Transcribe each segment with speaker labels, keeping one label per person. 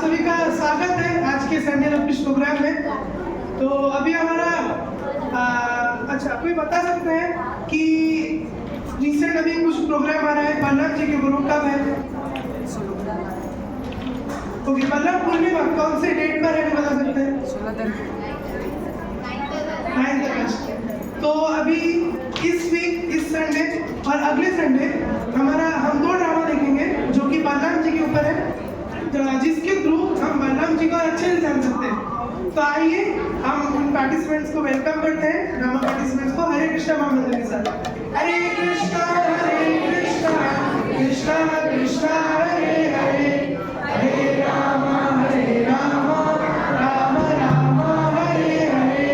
Speaker 1: सभी का स्वागत है आज के संडे लवकुश प्रोग्राम में। तो अभी हमारा अच्छा कोई बता सकते हैं कि रिसेंट अभी कुछ प्रोग्राम आ रहा है बलराम जी के गुरु कब है? ओके, बलराम पूर्णिमा कौन से डेट पर है बता सकते हैं? 9 अगस्त। तो अभी इस वीक इस संडे और अगले संडे हम 2 ड्रामा देखेंगे जो कि बलराम जी के ऊपर है, जिसके थ्रू हम बलराम जी को अच्छे से जान सकते हैं। तो आइए हम उन पार्टिसिपेंट्स को वेलकम करते हैं, ड्रामा पार्टिसिपेंट्स को। हरे कृष्णा महामंत्र के साथ। हरे कृष्णा कृष्णा कृष्णा हरे हरे, हरे राम राम राम हरे हरे।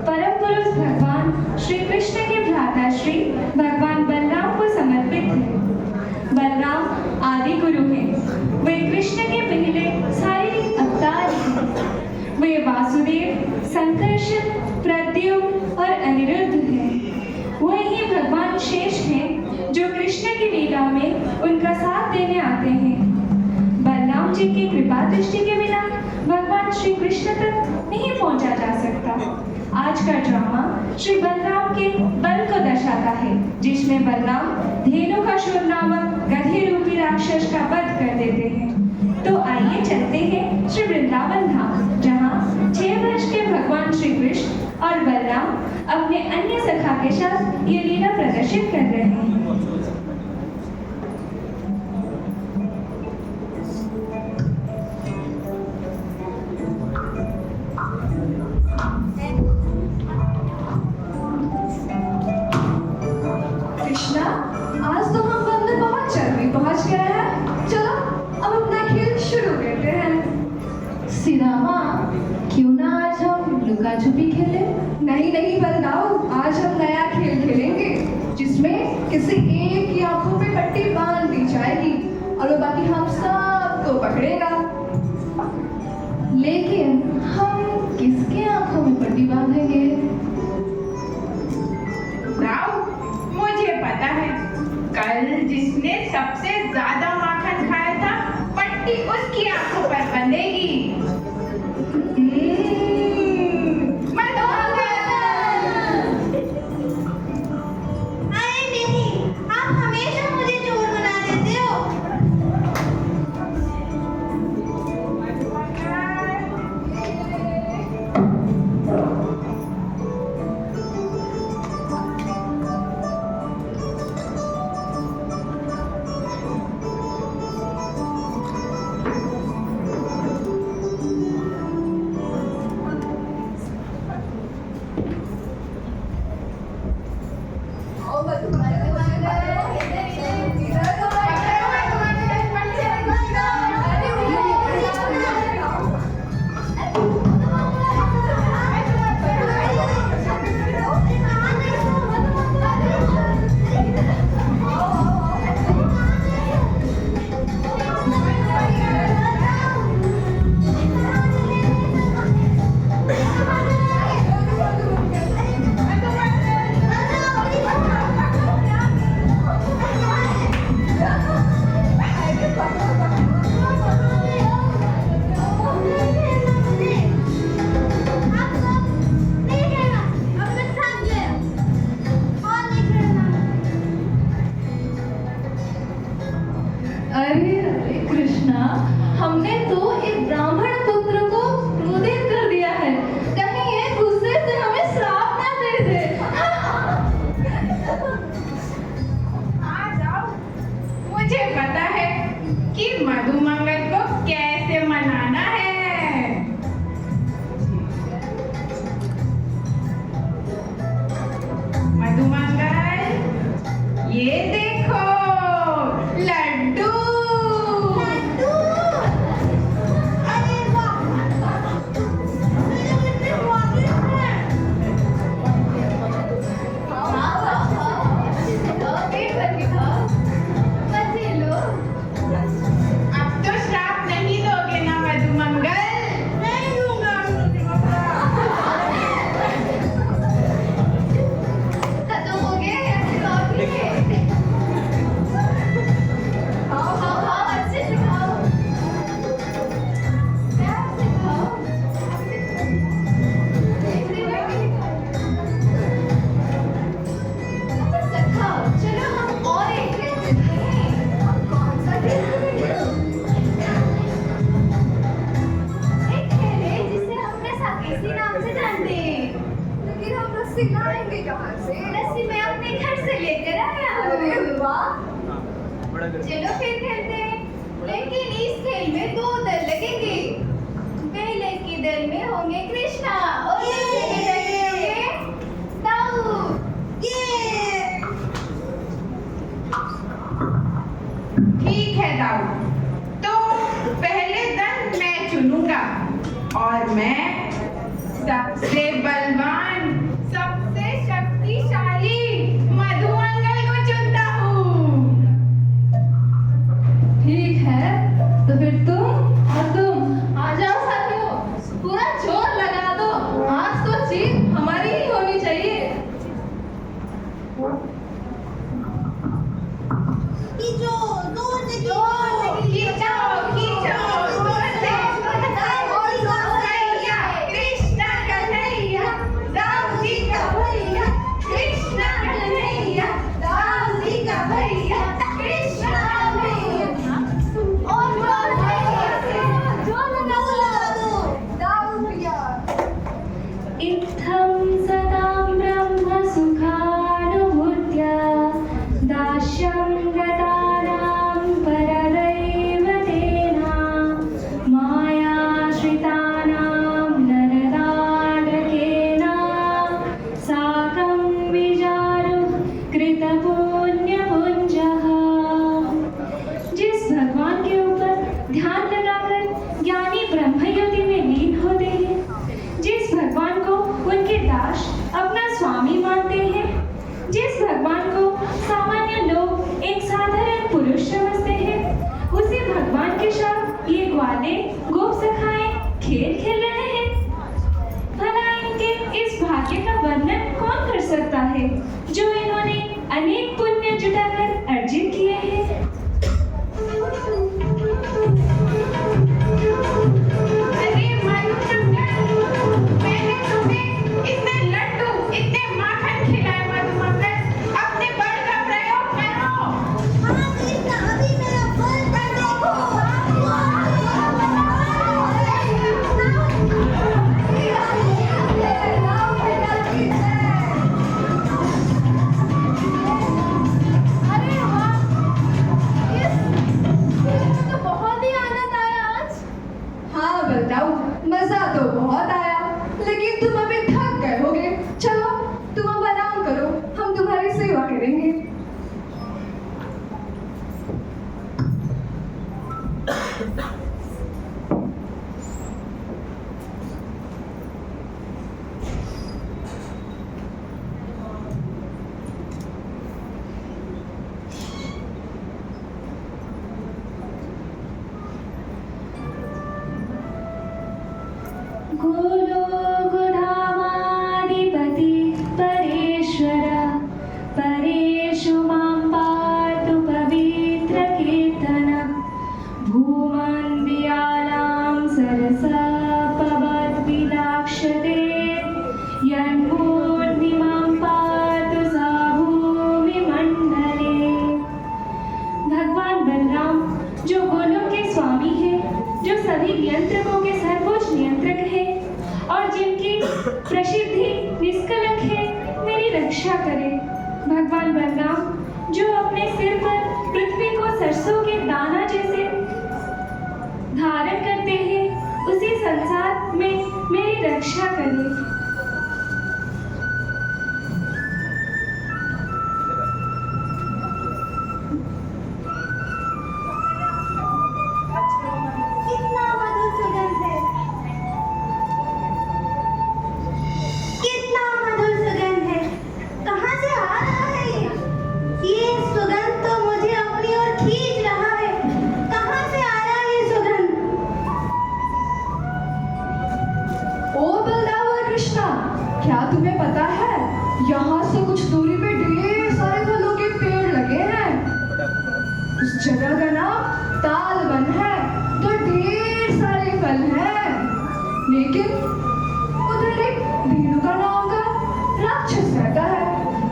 Speaker 2: परम पुरुष भगवान श्री कृष्ण के भ्राता श्री भगवान बलराम को समर्पित है। बलराम आदि गुरु हैं। वे कृष्ण के पहले शारीरिक अवतार हैं। वे वासुदेव, संकर्षण, प्रद्युम्न और अनिरुद्ध हैं। वही भगवान शेष हैं जो कृष्ण की लीला में उनका साथ देने आते हैं। बलराम जी की कृपा दृष्टि के बिना भगवान श्री कृष्ण तक नहीं पहुंचा जा सकता। आज का ड्रामा श्री बलराम के बल को दर्शाता है, जिसमें बलराम धेनुकासुर नामक गधे रूपी राक्षस का वध कर देते हैं। तो आइए चलते हैं श्री वृंदावन धाम, जहाँ 6 वर्ष के भगवान श्री कृष्ण और बलराम अपने अन्य सखा के साथ ये लीला प्रदर्शित कर रहे हैं।
Speaker 3: आज तो हम मंदिर बहुत जल्दी पहुंच गए हैं। चलो अब अपना खेल शुरू करते हैं। सीरामा, क्यों ना आज हम लुका छुपी खेले? नहीं बलदाऊ, आज हम नया खेल खेलेंगे जिसमें किसी एक की आंखों पे पट्टी बांध दी जाएगी और वो बाकी हम सबको पकड़ेगा। लेकिन हम किसके आंखों में पट्टी बांधेंगे?
Speaker 4: मुझे पता है, कल जिसने सबसे ज्यादा माखन खाया था पट्टी उसकी आंखों पर बंधेगी।
Speaker 5: अरे नहीं, आप हमेशा मुझे चोर बना देते हो।
Speaker 3: अरे कृष्णा, हमने तो एक ब्राह्मण पुत्र को क्रोधित कर दिया है। कहीं ये गुस्से से हमें श्राप ना दे दे।
Speaker 4: आ जाओ, मुझे पता है कि मधुमंगल को कैसे मनाना है। मधुमंगल, ये देखो लड्डू।
Speaker 5: अरे वाह, मेरे कितने स्वादिष्ट हैं।
Speaker 4: अब तो श्राप नहीं दोगे ना मधुमंगल?
Speaker 5: नहीं दूंगा।
Speaker 3: रस्सी लाएंगे कहाँ से?
Speaker 5: रस्सी मैं अपने घर से लेकर आया
Speaker 3: अरे
Speaker 5: हूँ।
Speaker 3: वाह!
Speaker 5: चलो फिर खेलते हैं, लेकिन इस खेल में 2 दल लगेंगे। पहले के दल में होंगे कृष्णा और दूसरे के दल में होंगे दाऊ।
Speaker 4: ठीक है दाऊ, तो पहले दल मैं चुनूंगा और मैं सबसे बलवान, सबसे शक्तिशाली मधुमंगल को चुनता हूँ।
Speaker 3: ठीक है, तो फिर तुम और तुम आ जाओ साथियों, पूरा जोर लगा दो। आज तो जीत हमारी ही होनी चाहिए।
Speaker 5: खींचो, जोर से खींचो।
Speaker 4: खींचो, खींचो, जोर से। भैया, कृष्णा कन्हैया, राम जी का भैया, कृष्णा कन्हैया, राम जी का भैया, कृष्णा कन्हैया।
Speaker 5: और जोर लगा दो।
Speaker 3: दाऊ भैया।
Speaker 2: इत्थं सदां ब्रह्म सुखानुभूत्य दास्यं गतानां परदैवतेन मायाश्रितानां नरनाटकेन साकं विजारुः कृतपुण्यपुञ्जः। जिस भगवान के ऊपर ध्यान लगाकर ज्ञानी ब्रह्मज्योति में लीन होते हैं, जिस भगवान को उनके दास अपना स्वामी मानते हैं, जिस भगवान को सामान्य लोग एक साधारण पुरुष समझते हैं, उसी भगवान के साथ ये ग्वाले गोप सखाएं खेल खेल रहे हैं। भला इनके इस भाग्य का वर्णन कौन कर सकता है जो इन्होंने अनेक पुण्य जुटाकर अर्जित किए हैं।
Speaker 4: अरे मधुमंगल, मैंने तुम्हें इतने लड्डू, इतने माखन खिलाए मधुमंगल, अपने बल का प्रयोग करो।
Speaker 5: हाँ कृष्णा, अभी मेरा बल पर देखो।
Speaker 3: अरे वाह! इसमें तो बहुत ही आनंद आया आज। हाँ बताओ, मजा तो बहुत आया, लेकिन तुम अभी थक गए होगे। चलो तुम अब आराम करो, हम तुम्हारी सेवा करेंगे।
Speaker 2: गोलोकधामाधिपति परेश्वर परेषु मां पातु पवित्रकीर्तन भूमन्दियानां सरसापवद्विलाक्षते यन्मूर्तिमां पातु सा भूमिमण्डले। भगवान बलराम जो गोलोक के स्वामी हैं, जो सभी नियंत्रकों के सर्वोच्च नियंत्रक हैं और जिनकी प्रसिद्धि निष्कलंक है, मेरी रक्षा करें। भगवान बलराम जो अपने सिर पर पृथ्वी को सरसों के दाना जैसे धारण करते हैं, उसी संसार में मेरी रक्षा करें।
Speaker 5: कितना मधुर सुगंध है, कितना मधुर सुगंध है। कहाँ से आ रहा है ये सुगंध तो मुझे अपनी ओर खींच रहा है। कहाँ से आ रहा है ये सुगंध?
Speaker 3: ओ बलराम और कृष्णा, क्या तुम्हें पता है यहाँ से कुछ दूरी पे ढेर सारे फलों के पेड़ लगे हैं। उस जगह का नाम तालवन है, तो ढेर सारे फल हैं। लेकिन उधर एक धेनुका नाम का राक्षस रहता है,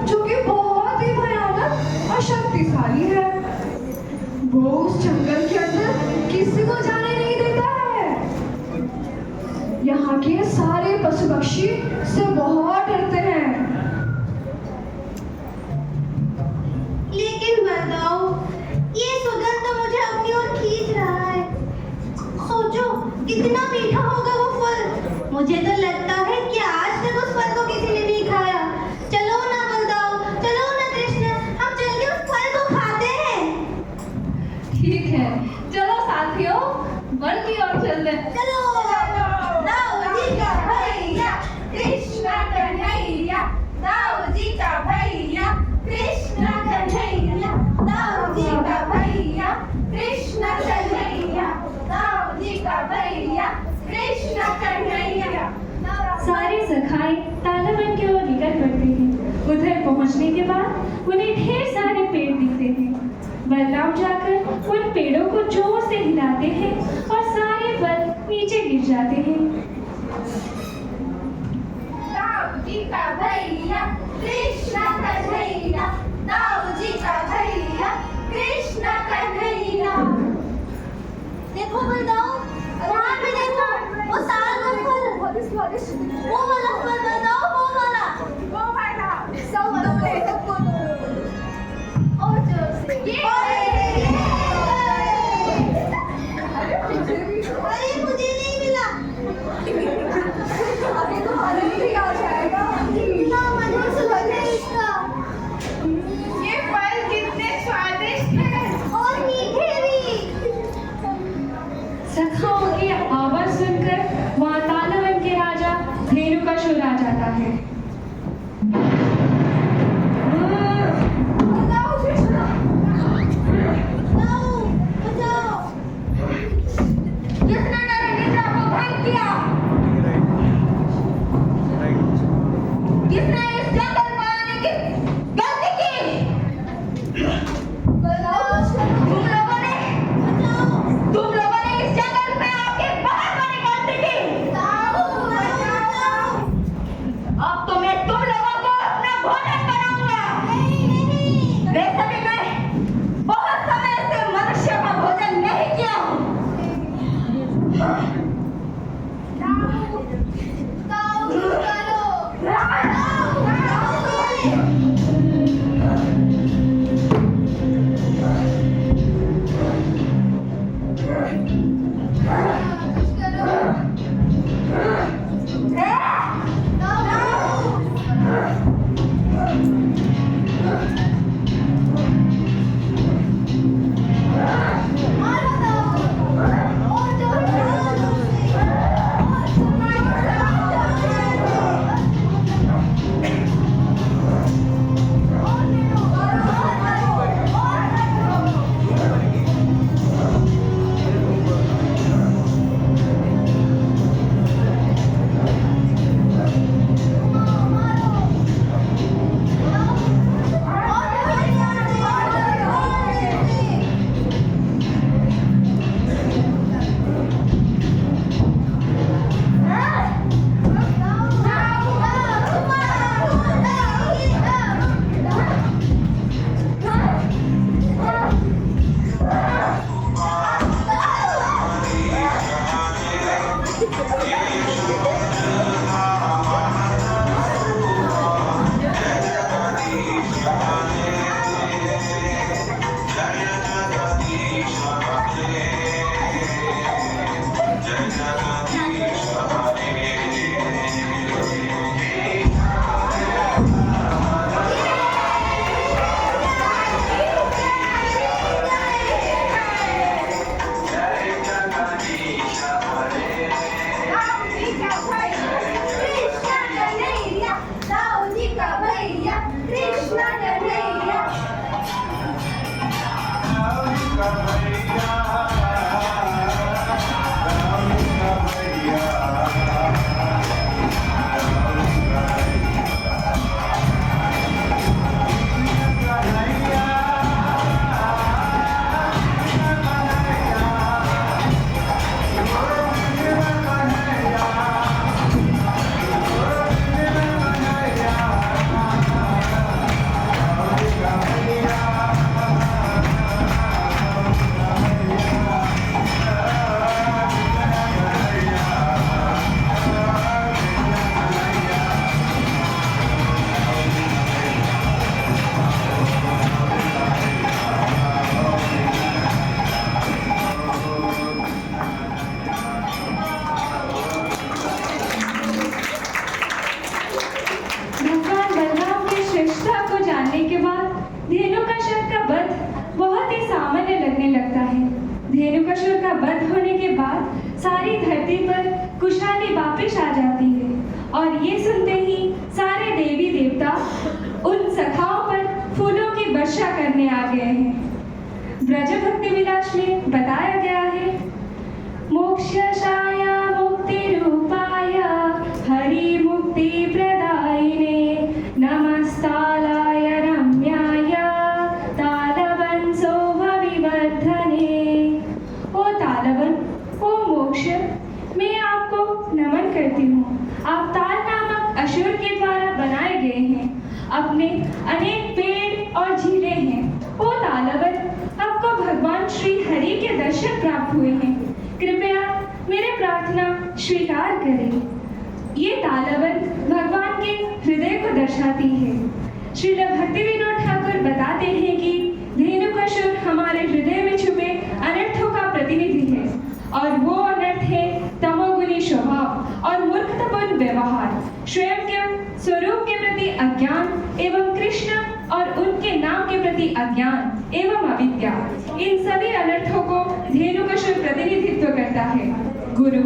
Speaker 3: जो कि बहुत ही भयानक और शक्तिशाली है। वो उस जंगल के अंदर किसी को जाने नहीं देता है। यहाँ के सारे पशु पक्षी से बहुत डरते हैं।
Speaker 2: पहुंचने के बाद उन्हें ढेर सारे पेड़ दिखते हैं। बलराम जाकर उन पेड़ों को जोर से हिलाते हैं और सारे फल नीचे गिर जाते हैं।
Speaker 5: दाऊ जी का भैया कृष्ण कन्हैया, दाऊ जी का भैया कृष्ण कन्हैया। देखो बलदाऊ, वहाँ पे देखो वो साल का फल, वो वाला फल बलदाऊ, वो वाला सब सबको दो और जोर से अरे मुझे नहीं मिला। अभी तो हमें भी आ जाएगा। कितना मधुर सुगंध है इसका। ये फल कितने स्वादिष्ट हैं और मीठे भी।
Speaker 2: सखाओं की आवाज सुनकर वहां तालवन के राजा धेनुकासुर आ जाता है। धेनुकासुर का वध होने के बाद सारी धरती पर खुशहाली वापस आ जाती है और ये सुनते ही सारे देवी देवता उन सखाओं पर फूलों की वर्षा करने आ गए हैं। ब्रज भक्ति विलास में बताया गया है, मोक्षशाय मुक्ति रूपाय हरि मुक्ति प्रदायिने नमस्तालाय अपने अनेक पेड़ और झीलें हैं। ओ तालाबन, आपको भगवान श्री हरि के दर्शन प्राप्त हुए हैं। कृपया मेरी प्रार्थना स्वीकार करें। ये तालाबन भगवान के हृदय को दर्शाती है। श्रील भक्ति विनोद ठाकुर बताते हैं कि धेनुकासुर हमारे हृदय में छुपे अनर्थों का प्रतिनिधि है, और वो अनर्थ है तमोगुनी स्वभाव और मूर्खतापूर्ण व्यवहार, स्वयं के स्वरूप के प्रति अज्ञान एवं कृष्ण और उनके नाम के प्रति अज्ञान एवं अविद्या। इन सभी अनर्थों को धेनुकासुर प्रतिनिधित्व करता है। गुरु,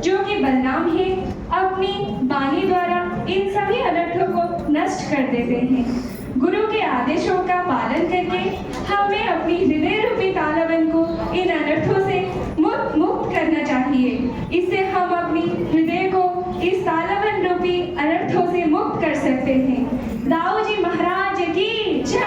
Speaker 2: जो कि बलराम है, अपनी वाणी द्वारा इन सभी अनर्थों को नष्ट कर देते हैं। गुरु के आदेशों का पालन करके हमें अपनी हृदय रूपी तालाबन को इन अनर्थों से मुक्त करना चाहिए। इससे हम अपनी हृदय को इस तालाबन रूपी अनर्थों से मुक्त कर सकते हैं। दाऊ जी महाराज की जय,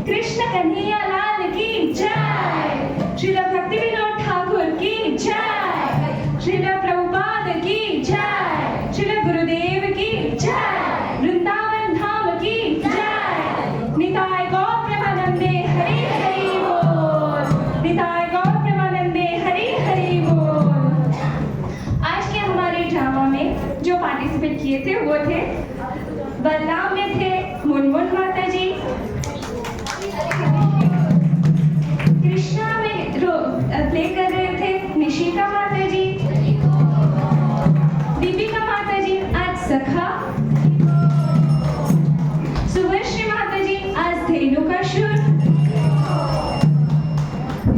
Speaker 2: कृष्ण कन्हैया लाल की जय, श्रील भक्ति विनोद ठाकुर की जय, श्रील प्रभुपाद की जय, श्रील गुरुदेव की जय, वृंदावन धाम की जय, निताय गौर प्रेमानंदे हरि हरि बोल, निताय गौर प्रेमानंदे हरि हरि बोल। आज के हमारे ड्रामा में जो पार्टिसिपेट किए थे वो थे, बलराम में थे मुनमुन माता जी, कृष्णा में प्ले कर रहे थे निशिका माता जी, दीपिका माता जी आज सखा, सुभश्री माता जी आज धेनुकासुर,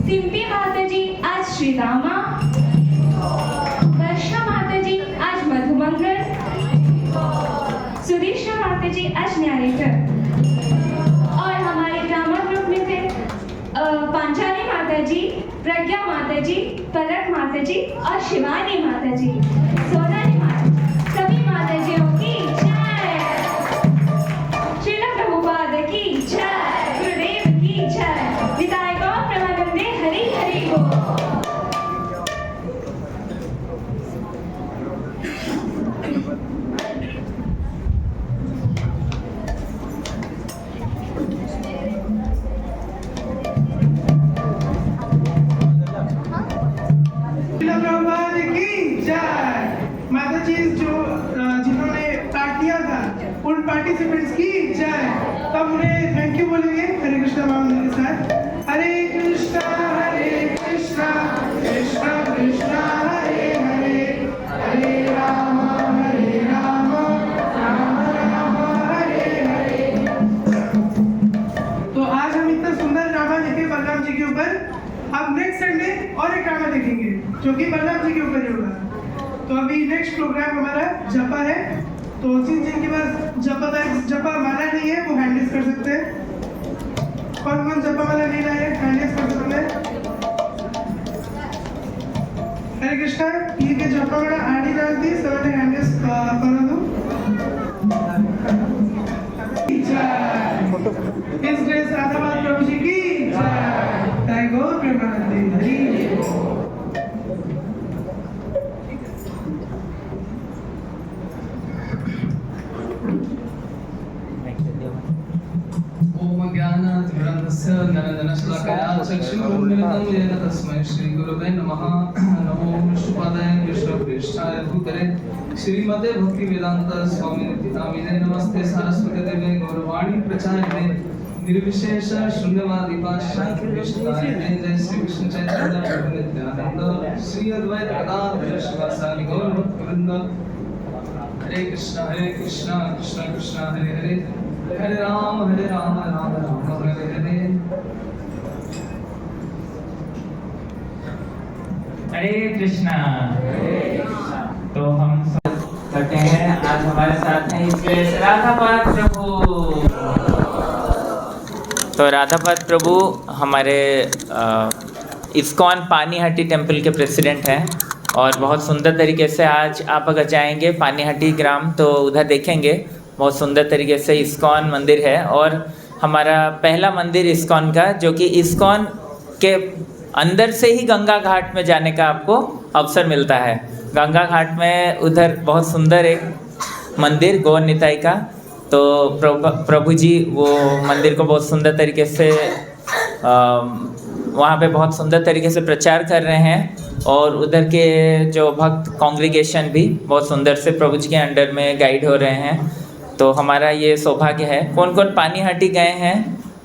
Speaker 2: सिंपी माता जी आज श्रीरामा, वर्षा माता जी आज मधुमंगल, सुदीक्षा माता जी आज न्यारेटर। और हमारे ड्रामा ग्रुप में थे पांचाली माता जी, प्रज्ञा माता जी, पलक माता जी और शिवानी माता जी, सोनाली माता, सभी माता जियों की जय, श्रील प्रभुपाद की जय, गुरुदेव की जय, निताय गौर प्रेमानंदे हरि हरि बोल।
Speaker 1: प्रभुपाद की जय। माता जी जो जिन्होंने पार्ट दिया था उन पार्टिसिपेंट्स की जय। तब उन्हें थैंक यू बोलेंगे हरे कृष्णा महामंत्र के साथ। हरे कृष्णा कृष्णा कृष्णा हरे हरे, हरे राम राम राम हरे हरे। तो आज हम इतना सुंदर ड्रामा देखे बलराम जी के ऊपर। अब नेक्स्ट संडे और एक ड्रामा देखेंगे जो कि बलराम जी के ऊपर ही होगा। तो अभी नेक्स्ट प्रोग्राम हमारा जपा है। तो जिनके पास जपा माला नहीं है वो हैंडल्स कर सकते हैं। कौन कौन जपा माला नहीं रहा है हैंडल्स कर सकते हैं। हरे कृष्णा ये के जपा माला आड़ी डालती सबने हैंडल्स कर दो। इस ड्रेस राधाबाद प्रभु जी की जय। जय गौर प्रेमानंदे हरि।
Speaker 6: चक्षुरुन्मिलितं येन तस्मै श्रीगुरवे नमः। नमो विष्णुपादाय कृष्णप्रेष्ठाय भूतले श्रीमते भक्तिवेदांत स्वामिनिति नामिने। नमस्ते सरस्वती देवे गौरवाणी प्रचारिणे निर्विशेष शून्यवादी पाश्चात्य। जय श्री कृष्ण चैतन्य प्रभु नित्यानंद श्री अद्वैत गदाधर शिवासादि गौर भक्तवृंद। हरे कृष्णा कृष्णा कृष्णा हरे हरे, हरे राम राम राम हरे हरे।
Speaker 7: हरे कृष्णा। तो हम करते हैं, आज हमारे साथ हैं इसलिए राधापाद प्रभु। तो राधापाद प्रभु हमारे इस्कॉन पानीहाटी टेम्पल के प्रेसिडेंट हैं और बहुत सुंदर तरीके से आज आप अगर जाएंगे पानीहाटी ग्राम तो उधर देखेंगे बहुत सुंदर तरीके से इस्कॉन मंदिर है। और हमारा पहला मंदिर इस्कॉन का, जो कि इस्कॉन के अंदर से ही गंगा घाट में जाने का आपको अवसर मिलता है। गंगा घाट में उधर बहुत सुंदर एक मंदिर गौर निताई का, तो प्रभु जी वो मंदिर को बहुत सुंदर तरीके से वहाँ पे बहुत सुंदर तरीके से प्रचार कर रहे हैं और उधर के जो भक्त कांग्रीगेशन भी बहुत सुंदर से प्रभु जी के अंडर में गाइड हो रहे हैं। तो हमारा ये सौभाग्य है। कौन कौन पानीहाटी गए हैं?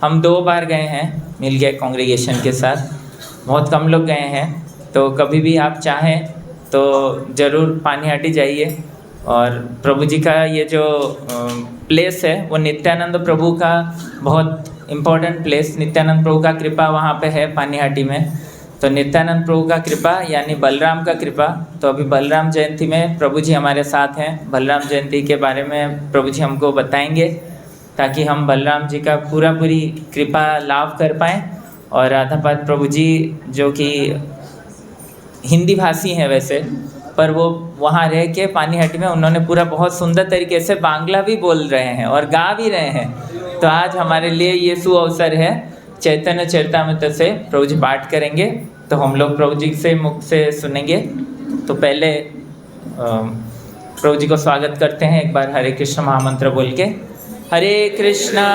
Speaker 7: हम 2 बार गए हैं मिल गए कांग्रीगेशन के साथ, बहुत कम लोग गए हैं। तो कभी भी आप चाहें तो ज़रूर पानीहाटी जाइए। और प्रभु जी का ये जो प्लेस है वो नित्यानंद प्रभु का बहुत इम्पोर्टेंट प्लेस, नित्यानंद प्रभु का कृपा वहाँ पे है पानीहाटी में। तो नित्यानंद प्रभु का कृपा यानी बलराम का कृपा। तो अभी बलराम जयंती में प्रभु जी हमारे साथ हैं। बलराम जयंती के बारे में प्रभु जी हमको बताएंगे ताकि हम बलराम जी का पूरी कृपा लाभ कर पाएँ। और राधापाद प्रभु जी जो कि हिंदी भाषी हैं वैसे, पर वो वहाँ रह के पानीहाटी में उन्होंने पूरा बहुत सुंदर तरीके से बांग्ला भी बोल रहे हैं और गा भी रहे हैं। तो आज हमारे लिए ये सुअवसर है। चैतन्य चरितामृत से प्रभु जी पाठ करेंगे तो हम लोग प्रभु जी से मुख से सुनेंगे। तो पहले प्रभु जी को स्वागत करते हैं एक बार हरे कृष्ण महामंत्र बोल के। हरे कृष्णा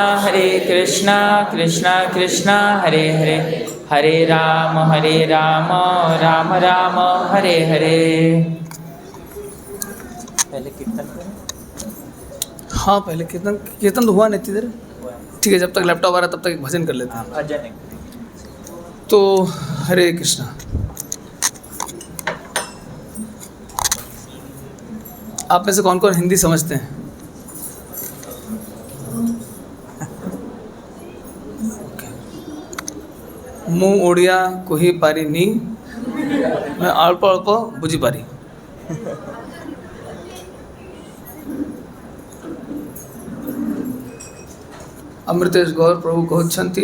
Speaker 7: कृष्णा कृष्णा हरे हरे, हरे राम राम राम हरे हरे। पहले कीर्तन करें।
Speaker 6: हाँ पहले कीर्तन तो हुआ नहीं इधर। ठीक है, जब तक लैपटॉप आ रहा है तब तक एक भजन कर लेते हैं।
Speaker 7: भजन
Speaker 6: तो हरे कृष्णा। आप में से कौन कौन हिंदी समझते हैं? मु ओडिया कोही पारी नी, मैं अल्प अल्प बुझी पारी। अमृतेश गौर प्रभु कहते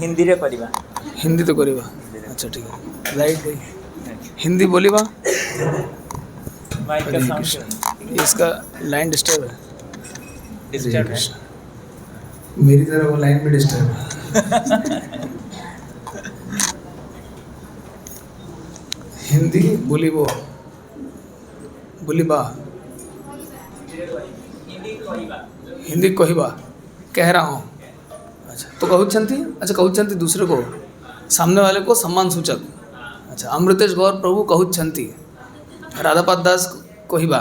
Speaker 7: हिंदी रे परिवा,
Speaker 6: हिंदी तो करीबा। अच्छा ठीक है, लाइट गई, हिंदी बोलीबा।
Speaker 7: माइक का
Speaker 6: हरे
Speaker 7: साउंड
Speaker 6: कृष्ण। इसका लाइन डिस्टर्ब है।
Speaker 7: डिस्टर्ब है।
Speaker 6: मेरी तरह वो लाइन में डिस्टर्ब है। हिंदी बोलीबो, बोलीबा, हिंदी कहिबा, कह रहा हूँ। अच्छा तो कहउछंती, अच्छा कहउछंती दूसरे को, सामने वाले को सम्मान सूचक। अच्छा अमृतेश गौर प्रभु कहउछंती, राधापाद दास कहिबा,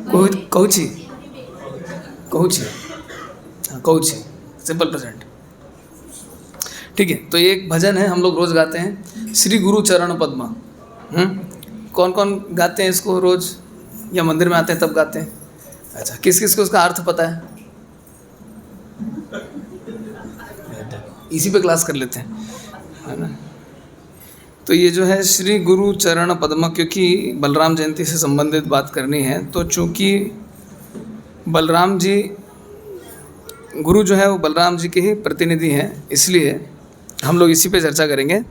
Speaker 6: कहूची, कहूची, हाँ कहूची, सिंपल प्रेजेंट। ठीक है, तो ये एक भजन है हम लोग रोज़ गाते हैं, श्री गुरु चरण पद्म। कौन कौन गाते हैं इसको रोज़ या मंदिर में आते हैं तब गाते हैं? अच्छा किस किस को उसका अर्थ पता है? इसी पे क्लास कर लेते हैं, है ना। तो ये जो है श्री गुरु चरण पद्म, क्योंकि बलराम जयंती से संबंधित बात करनी है, तो चूँकि बलराम जी गुरु जो है वो बलराम जी के ही प्रतिनिधि हैं, इसलिए हम लोग इसी पे चर्चा करेंगे।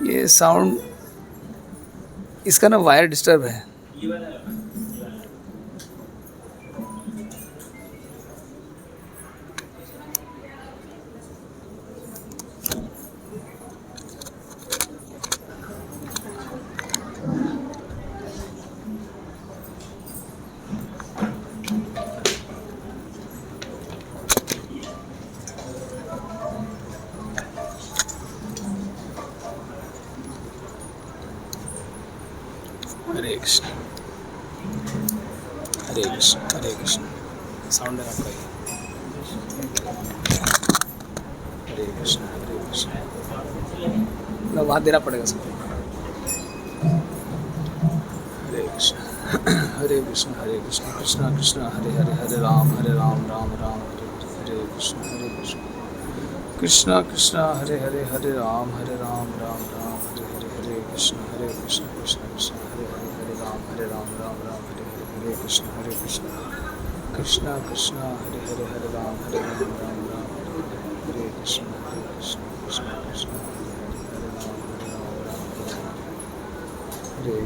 Speaker 6: ये साउंड इसका ना वायर डिस्टर्ब है। हरे कृष्ण हरे कृष्ण हरे कृष्ण। साउंड है आपका ये। हरे कृष्ण ना वहाँ देना पड़ेगा सबको। हरे कृष्ण हरे कृष्ण हरे कृष्ण कृष्णा कृष्णा हरे हरे, हरे राम राम राम हरे हरे कृष्ण कृष्णा कृष्णा हरे हरे, हरे राम राम राम हरे हरे, हरे कृष्ण कृष्ण कृष्ण हरे हरे, हरे राम राम राम हरे हरे, हरे कृष्ण कृष्णा कृष्णा हरे हरे, हरे राम राम राम हरे कृष्ण कृष्ण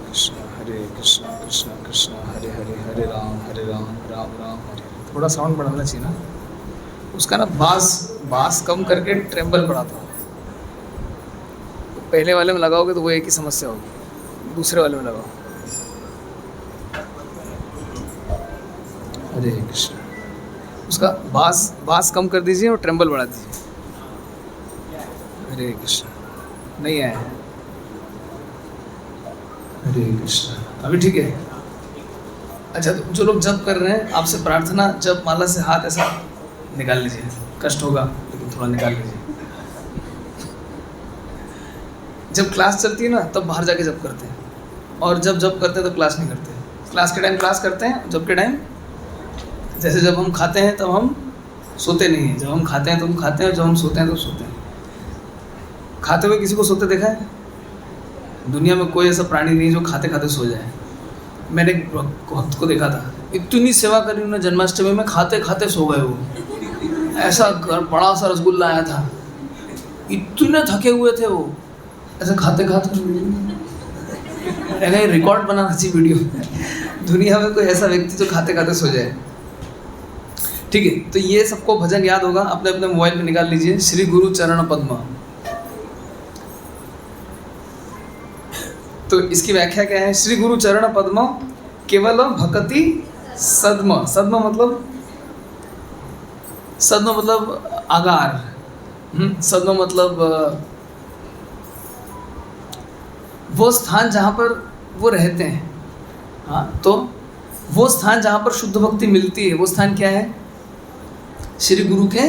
Speaker 6: कृष्ण हरे कृष्ण कृष्ण कृष्ण हरे हरे, हरे राम राम राम हरे। थोड़ा साउंड बढ़ाना चाहिए ना उसका, ना बास कम करके ट्रेम्बल बढ़ाता हूँ। पहले वाले में लगाओगे तो वो एक ही समस्या होगी, दूसरे वाले में लगाओ। हरे कृष्ण। उसका बास कम कर दीजिए और ट्रेम्बल बढ़ा दीजिए। हरे कृष्ण। नहीं आया। हरे कृष्ण। अभी ठीक है। अच्छा, तो जो लोग जप कर रहे हैं, आपसे प्रार्थना, जप माला से हाथ ऐसा निकाल लीजिए। कष्ट होगा लेकिन थोड़ा निकाल लीजिए। जब क्लास चलती है ना तब बाहर जाके जप करते हैं, और जब जप करते हैं तब क्लास नहीं करते। क्लास के टाइम क्लास करते हैं, जब के टाइम, जैसे जब हम खाते हैं तब हम सोते नहीं हैं, जब हम खाते हैं तो हम खाते हैं, और जब हम सोते हैं तो सोते हैं। खाते हुए किसी को सोते देखा है? दुनिया में कोई ऐसा प्राणी नहीं जो खाते खाते सो जाए। मैंने एक भक्त को देखा था, इतनी सेवा करी उन्होंने जन्माष्टमी में, खाते खाते सो गए वो। ऐसा बड़ा सा रसगुल्ला आया था, इतने थके हुए थे वो, ऐसे खाते खाते। रिकॉर्ड बनाना चाहिए वीडियो। दुनिया में कोई ऐसा व्यक्ति जो खाते खाते सो जाए। ठीक है, तो ये सबको भजन याद होगा, अपने अपने मोबाइल में निकाल लीजिए। श्री गुरु चरण पद्म। तो इसकी व्याख्या क्या है? श्री गुरु चरण पद्म केवल भक्ति सद्म। सद्म मतलब आगार। सद्म मतलब वो स्थान जहाँ पर वो रहते हैं। हाँ, तो वो स्थान जहाँ पर शुद्ध भक्ति मिलती है, वो स्थान क्या है? श्री गुरु के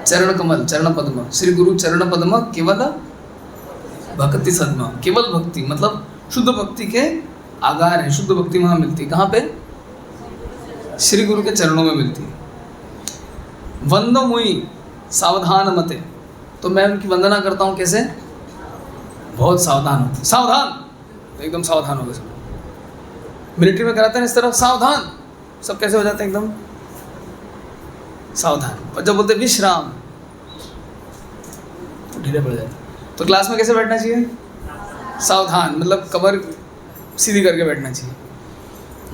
Speaker 6: चरण कमल, चरण पद्म। श्री गुरु चरण पद्म केवल भक्ति सद्म। केवल भक्ति मतलब शुद्ध भक्ति के आगार है। शुद्ध भक्ति वहाँ मिलती है। कहाँ पे? श्री गुरु के चरणों में मिलती है। वंदो मुई सावधान मते। तो मैं उनकी वंदना करता हूँ कैसे? बहुत सावधान होते। सावधान, एकदम सावधान हो गए सब। मिलिट्री में कराते हैं इस तरह, सावधान, सब कैसे हो जाते हैं? एकदम सावधान। और जब बोलते विश्राम तो ढीले पड़ जाते। तो क्लास में कैसे बैठना चाहिए? सावधान मतलब कमर सीधी करके बैठना चाहिए।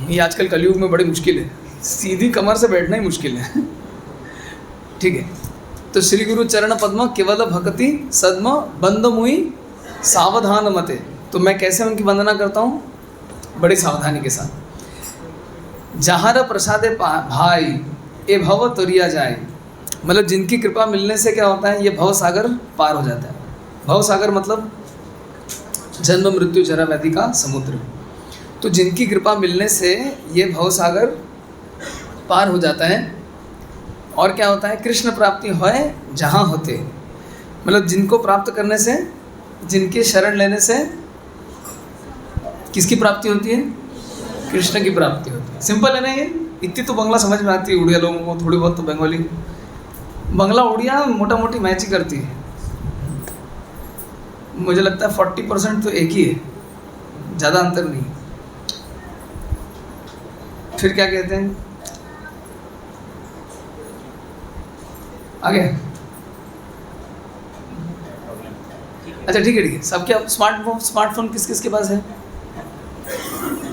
Speaker 6: ये आजकल कलयुग में बड़ी मुश्किल है, सीधी कमर से बैठना ही मुश्किल है। ठीक है, तो श्री गुरु चरण पद्म केवल भक्ति सद्म बंद मुई सावधान मते। तो मैं कैसे उनकी वंदना करता हूँ? बड़ी सावधानी के साथ। जहाँ प्रसादे भाई ए भव तरिया जाए। मतलब जिनकी कृपा मिलने से क्या होता है? ये भव सागर पार हो जाता है। भव सागर मतलब जन्म मृत्यु जरा व्याधि का समुद्र। तो जिनकी कृपा मिलने से ये भव सागर पार हो जाता है। और क्या होता है? कृष्ण प्राप्ति होए जहाँ होते। मतलब जिनको प्राप्त करने से, जिनके शरण लेने से किसकी प्राप्ति होती है? कृष्ण की प्राप्ति होती है। सिंपल है ना ये? इतनी तो बंगला समझ में आती है उड़िया लोगों को, थोड़ी बहुत तो बंगाली। बंगला उड़िया मोटा मोटी मैच ही करती है। मुझे लगता है 40% तो एक ही है, ज़्यादा अंतर नहीं। फिर क्या कहते हैं आगे? अच्छा ठीक है, सबके स्मार्टफोन किस किस के पास है?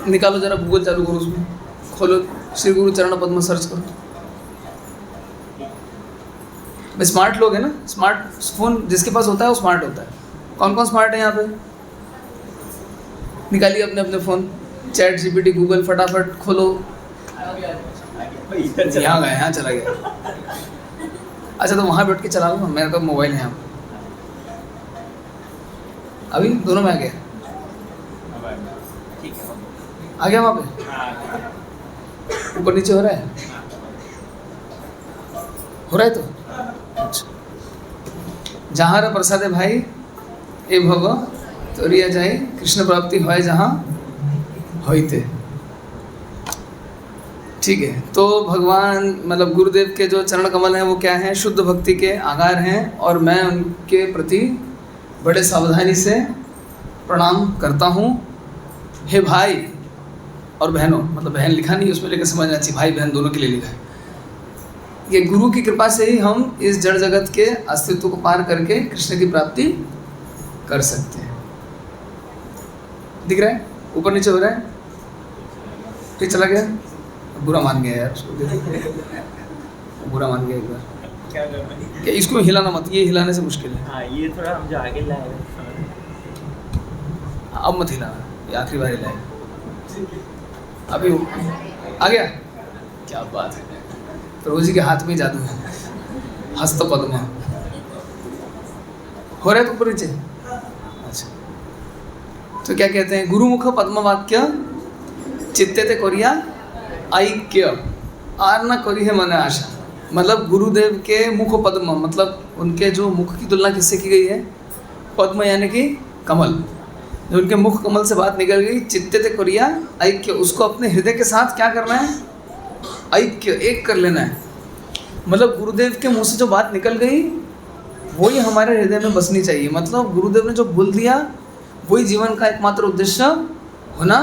Speaker 6: निकालो जरा, गूगल चालू करो, उसमें खोलो, श्री गुरु चरण पद्म सर्च करो। भाई स्मार्ट लोग है ना, स्मार्टफोन जिसके पास होता है वो स्मार्ट होता है। कौन कौन स्मार्ट है यहाँ पे? निकालिए अपने अपने फ़ोन, चैट जीपीटी, गूगल, फटाफट खोलो। यहाँ गया, यहाँ चला गया। अच्छा तो वहाँ बैठ के चला लो, मेरे तो मोबाइल है यहाँ। अभी दोनों में आ गया, आ गया वहाँ पे। ऊपर नीचे हो रहा है, हो रहा है तो अच्छा। जहाँ रे प्रसादे भाई ए भव तो रिया जाए, कृष्ण प्राप्ति होए जहाँ होते। ठीक है, तो भगवान मतलब गुरुदेव के जो चरण कमल हैं वो क्या हैं? शुद्ध भक्ति के आगार हैं। और मैं उनके प्रति बड़े सावधानी से प्रणाम करता हूँ। हे भाई और बहनों, मतलब बहन लिखा नहीं उसमें, लेकर समझना चाहिए भाई बहन दोनों के लिए लिखा है। ये गुरु की कृपा से ही हम इस जड़ जगत के अस्तित्व को पार करके कृष्ण की प्राप्ति कर सकते हैं। दिख रहा है? ऊपर नीचे हो रहा है? ठीक चला गया? बुरा मान गया यार, बुरा मान गया एक बार।
Speaker 8: क्या करना है?
Speaker 6: क्या इसको हिलाना मत, ये हिलाने से मुश्किल है।
Speaker 8: हाँ ये थोड़ा हम जो आगे लाए
Speaker 6: अब मत हिलाना, ये आखिरी बार हिलाए। अभी आ गया? क्या बात है, प्रभु जी के हाथ में जादू है, हस्त पद्म हो रहा है तो परिचय। अच्छा, तो क्या कहते हैं, गुरुमुख पद्म वाक्य चित्ते ते कोरिया ऐक्य आर न करी है मन आशा। मतलब गुरुदेव के मुख पद्म, मतलब उनके जो मुख की तुलना किससे की गई है, पद्म यानी कि कमल, जो उनके मुख कमल से बात निकल गई, चित्ते ते कोरिया ऐक्य, उसको अपने हृदय के साथ क्या करना है, ऐक्य, एक कर लेना है। मतलब गुरुदेव के मुंह से जो बात निकल गई वही हमारे हृदय में बसनी चाहिए। मतलब गुरुदेव ने जो बोल दिया वही जीवन का एकमात्र उद्देश्य होना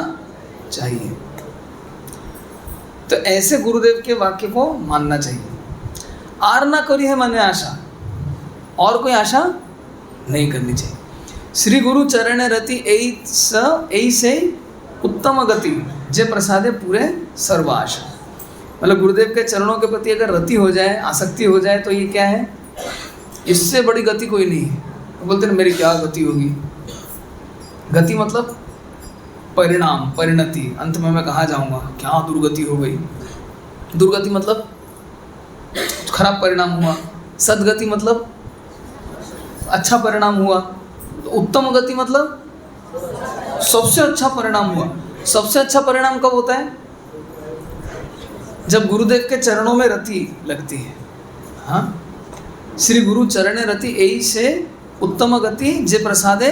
Speaker 6: चाहिए। तो ऐसे गुरुदेव के वाक्य को मानना चाहिए। आर ना करी है मन आशा, और कोई आशा नहीं करनी चाहिए। श्री गुरु चरण रति ऐ से उत्तम गति जे प्रसादे पूरे सर्व आशा। मतलब गुरुदेव के चरणों के प्रति अगर रति हो जाए, आसक्ति हो जाए, तो ये क्या है, इससे बड़ी गति कोई नहीं है। बोलते हैं मेरी क्या गति होगी, गति मतलब परिणाम, परिणति, अंत में मैं कहाँ जाऊँगा, क्या दुर्गति हो गई। दुर्गति मतलब खराब परिणाम हुआ, सदगति मतलब अच्छा परिणाम हुआ, तो उत्तम गति मतलब सबसे अच्छा परिणाम हुआ। सबसे अच्छा परिणाम कब होता है, जब गुरुदेव के चरणों में रति लगती है। हाँ, श्री गुरु चरण रति ऐ से उत्तम गति जे प्रसादे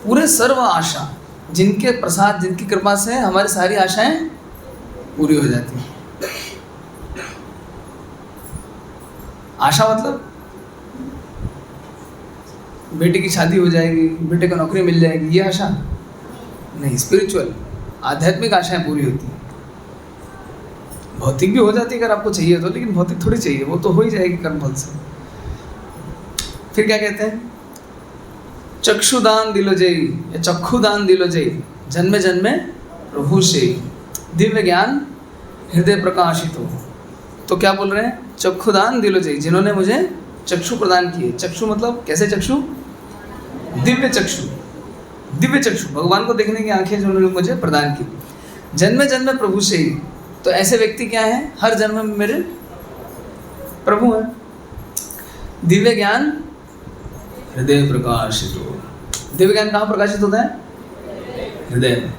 Speaker 6: पूरे सर्व आशा। जिनके प्रसाद, जिनकी कृपा से हमारी सारी आशाएं पूरी हो जाती हैं। आशा मतलब बेटे की शादी हो जाएगी, बेटे को नौकरी मिल जाएगी, ये आशा नहीं। स्पिरिचुअल, आध्यात्मिक आशाएं पूरी होती हैं। भौतिक भी हो जाती है अगर आपको चाहिए तो, लेकिन भौतिक थोड़ी चाहिए, वो तो हो ही जाएगी कर्म फल से। फिर क्या कहते हैं, चक्षुदान दिलो जय, या चक्षुदान दिलो जय, जन्मे जन्मे प्रभु से दिव्य ज्ञान हृदय प्रकाशित हो। तो क्या बोल रहे हैं, चक्षुदान दिलो जय, जिन्होंने मुझे चक्षु प्रदान किए। चक्षु मतलब कैसे चक्षु, दिव्य चक्षु, दिव्य चक्षु, भगवान को देखने की आंखें जिन्होंने मुझे प्रदान की। जन्मे जन्मे प्रभु से ही, तो ऐसे व्यक्ति क्या है, हर जन्म में मेरे प्रभु हैं। दिव्य ज्ञान हृदय प्रकाशित हो। दिव्य ज्ञान कहाँ प्रकाशित होता है, हृदय में।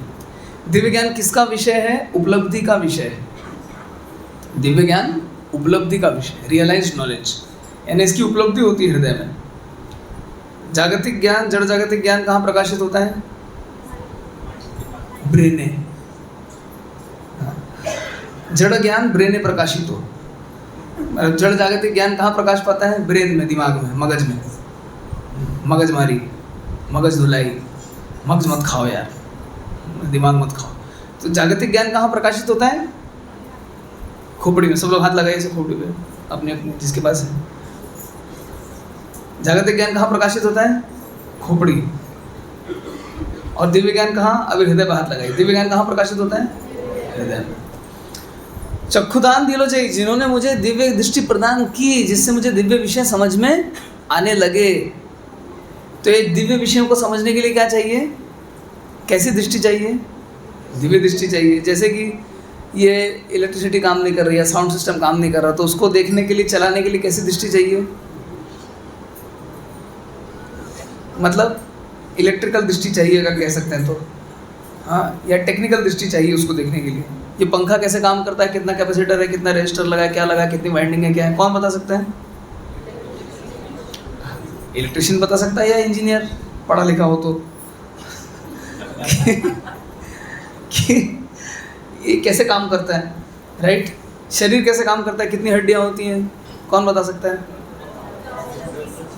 Speaker 6: दिव्य ज्ञान किसका विषय है, उपलब्धि का विषय है। दिव्य ज्ञान उपलब्धि का विषय, रियलाइज्ड नॉलेज, यानी इसकी उपलब्धि होती है हृदय में। जागतिक ज्ञान, जड़ जागतिक ज्ञान कहाँ प्रकाशित होता है, ब्रेने। जड़ ज्ञान ब्रेने प्रकाशित हो। जड़ जागतिक ज्ञान कहाँ प्रकाश पाता है, ब्रेन में, दिमाग में, मगज में। मगजमारी, मगज धुलाई, मगज मत खाओ यार, दिमाग मत खाओ। तो जागतिक ज्ञान कहाँ प्रकाशित होता है, खोपड़ी में। सब लोग हाथ लगाइए इसे खोपड़ी पे, अपने अपने जिसके पास है। जागतिक ज्ञान कहाँ प्रकाशित होता है, खोपड़ी। और दिव्य ज्ञान कहाँ, अभी हृदय पर हाथ लगाइए। दिव्य ज्ञान कहाँ प्रकाशित होता है, हृदय में। चक्षुदान दिलो जय, जिन्होंने मुझे दिव्य दृष्टि प्रदान की, जिससे मुझे दिव्य विषय समझ में आने लगे। तो ये दिव्य विषयों को समझने के लिए क्या चाहिए, कैसी दृष्टि चाहिए, दिव्य दृष्टि चाहिए। जैसे कि ये इलेक्ट्रिसिटी काम नहीं कर रही है, साउंड सिस्टम काम नहीं कर रहा, तो उसको देखने के लिए, चलाने के लिए कैसी दृष्टि चाहिए, मतलब इलेक्ट्रिकल दृष्टि चाहिए अगर कह सकते हैं तो। हाँ, या टेक्निकल दृष्टि चाहिए उसको देखने के लिए। ये पंखा कैसे काम करता है, कितना कैपेसिटर है, कितना रेजिस्टर लगा है, क्या लगा है, कितनी वाइंडिंग है, क्या है, कौन बता सकता है, इलेक्ट्रिशियन बता सकता है, या इंजीनियर पढ़ा लिखा हो तो। कि ये कैसे काम करता है, राइट। शरीर कैसे काम करता है, कितनी हड्डियां होती हैं, कौन बता सकता है,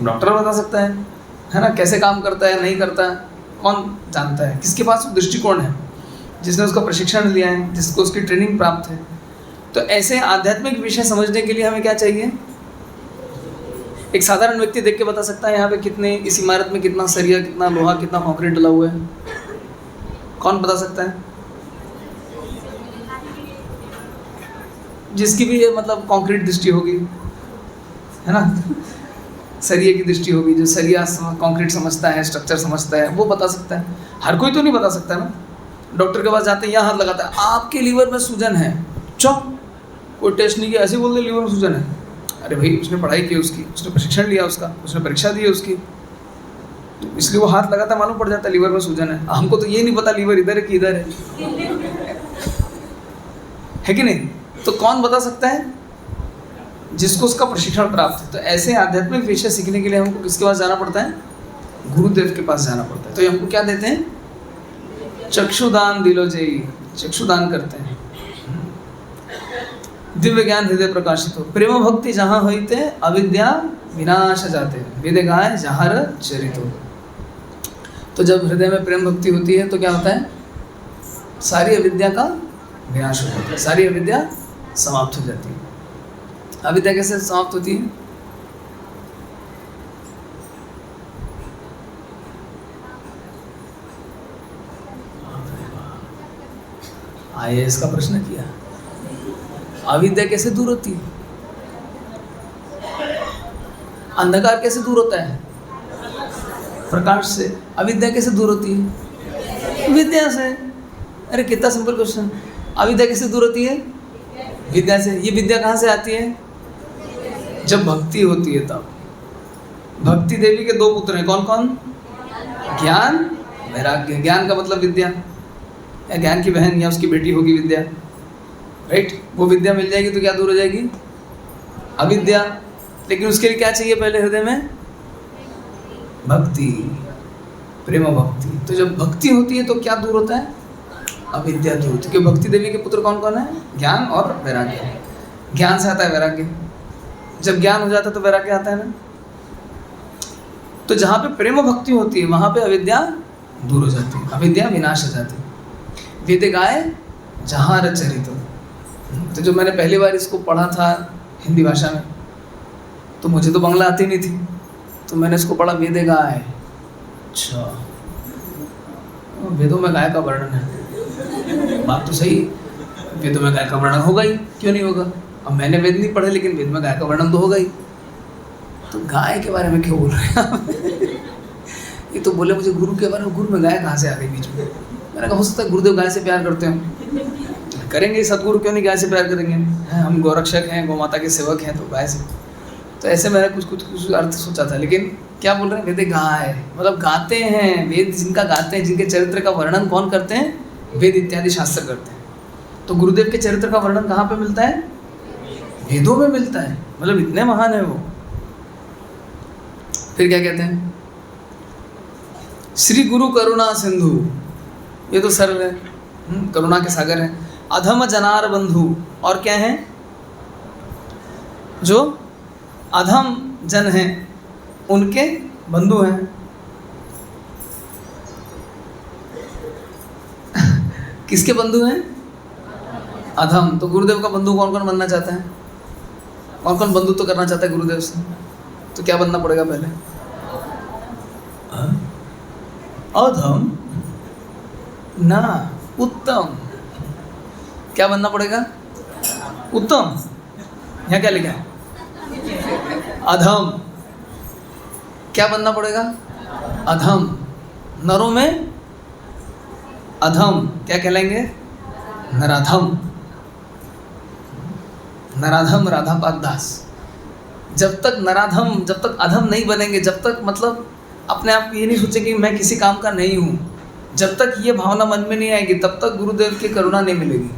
Speaker 6: डॉक्टर बता सकता है ना। कैसे काम करता है, नहीं करता है, कौन जानता है। किसके पास दृष्टिकोण है, जिसने उसका प्रशिक्षण लिया है, जिसको उसकी ट्रेनिंग प्राप्त है। तो ऐसे आध्यात्मिक विषय समझने के लिए हमें क्या चाहिए, एक साधारण व्यक्ति देख के बता सकता है यहाँ पे कितने, इस इमारत में कितना सरिया, कितना लोहा, कितना कंक्रीट डला हुआ है, कौन बता सकता है। जिसकी भी ये मतलब कंक्रीट दृष्टि होगी, है ना, सरिये की दृष्टि होगी, जो सरिया कंक्रीट समझता है, स्ट्रक्चर समझता है, वो बता सकता है। हर कोई तो नहीं बता सकता ना। डॉक्टर के पास जाते हैं, यहाँ हाथ लगाता है, आपके लीवर में सूजन है, चुप, कोई टेस्ट नहीं किया, ऐसे बोल दे लीवर में सूजन है। अरे भाई उसने पढ़ाई की, उसकी उसने प्रशिक्षण लिया, उसने परीक्षा दी है उसकी, तो इसलिए वो हाथ लगाता मालूम पड़ जाता है लीवर में सूजन है। हमको तो ये नहीं पता लीवर इधर है कि इधर है कि नहीं? तो कौन बता सकता है? जिसको उसका प्रशिक्षण प्राप्त है। तो ऐसे आध्यात्मिक विषय सीखने के लिए हमको किसके पास जाना पड़ता है? गुरुदेव के पास जाना पड़ता है। तो ये हमको क्या देते हैं? चक्षुदान दिलो जयी, चक्षुदान करते हैं। दिव्य ज्ञान हृदय प्रकाशित हो, प्रेम भक्ति जहाँ होते अविद्या विनाश जाते, वेद गाय जहाँ चरित हो। तो जब हृदय में प्रेम भक्ति होती है तो क्या होता है? सारी अविद्या का विनाश हो जाता है, सारी अविद्या समाप्त हो जाती है। अविद्या कैसे समाप्त होती है? IAS का प्रश्न किया, अविद्या कैसे दूर होती है? अंधकार कैसे दूर होता है? प्रकाश से। अविद्या कैसे दूर होती है? विद्या से। अरे कितना सिंपल क्वेश्चन। अविद्या कैसे दूर होती है? विद्या से। ये विद्या कहाँ से आती है? जब भक्ति होती है तब। भक्ति देवी के दो पुत्र हैं, कौन कौन? ज्ञान, वैराग्य। ज्ञान का मतलब विद्या, या ज्ञान की बहन या उसकी बेटी होगी विद्या, राइट? वो विद्या मिल जाएगी तो क्या दूर हो जाएगी? अविद्या। लेकिन उसके लिए क्या चाहिए पहले हृदय में? भक्ति, प्रेम भक्ति। तो जब भक्ति होती है तो क्या दूर होता है? अविद्या दूर होती है। क्योंकि भक्ति देवी के पुत्र कौन कौन है? ज्ञान और वैराग्य। ज्ञान से आता है वैराग्य, जब ज्ञान हो जाता है तो वैराग्य आता है ना। तो जहाँ पे प्रेम भक्ति होती है वहाँ पे अविद्या दूर हो जाती है, अविद्या विनाश हो जाती है। वेद गाय जहाँ चरित। तो जब मैंने पहली बार इसको पढ़ा था हिंदी भाषा में, तो मुझे तो बांग्ला आती नहीं थी, तो मैंने इसको पढ़ा वेद गाय। अच्छा, वेदों में गाय का वर्णन है, बात तो सही। वेदों में गाय का वर्णन होगा ही, क्यों नहीं होगा? अब मैंने वेद नहीं पढ़े लेकिन वेद में गाय का वर्णन तो होगा ही। तो गाय के बारे में क्यों बोल रहे हैं आप? ये तो बोले मुझे गुरु के बारे में, गुरु में गाय कहाँ से आ गई बीच में? मैंने कहा हो सकता है गुरुदेव गाय से प्यार करते हो, करेंगे सतगुरु क्यों नहीं गाय से प्यार करेंगे? हम गौरक्षक हैं, गौ माता के सेवक हैं, तो गाय से। तो ऐसे मैंने कुछ अर्थ सोचा था, लेकिन क्या बोल रहे हैं? वेद गाय मतलब गाते हैं, वेद जिनका गाते हैं, जिनके चरित्र का वर्णन कौन करते हैं? वेद इत्यादि शास्त्र करते हैं। तो गुरुदेव के चरित्र का वर्णन कहाँ पे मिलता है? वेदों में मिलता है। मतलब इतने महान है वो। फिर क्या कहते हैं? श्री गुरु करुणा सिंधु, ये तो सरल है, करुणा के सागर है। अधम जनार बंधु, और क्या है? जो अधम जन हैं उनके बंधु हैं। किसके बंधु हैं? अधम। तो गुरुदेव का बंधु कौन कौन बनना चाहता है? कौन कौन बंधुत्व करना चाहता है गुरुदेव से? तो क्या बनना पड़ेगा पहले? अधम ना उत्तम। क्या बनना पड़ेगा? उत्तम। यहाँ क्या लिखा है? अधम। क्या बनना पड़ेगा? अधम। नरों में अधम क्या कहलाएंगे? नराधम। नराधम राधापाद दास। जब तक नराधम, जब तक अधम नहीं बनेंगे, जब तक मतलब अपने आप को ये नहीं सोचेंगे कि मैं किसी काम का नहीं हूँ, जब तक ये भावना मन में नहीं आएगी तब तक गुरुदेव की करुणा नहीं मिलेगी।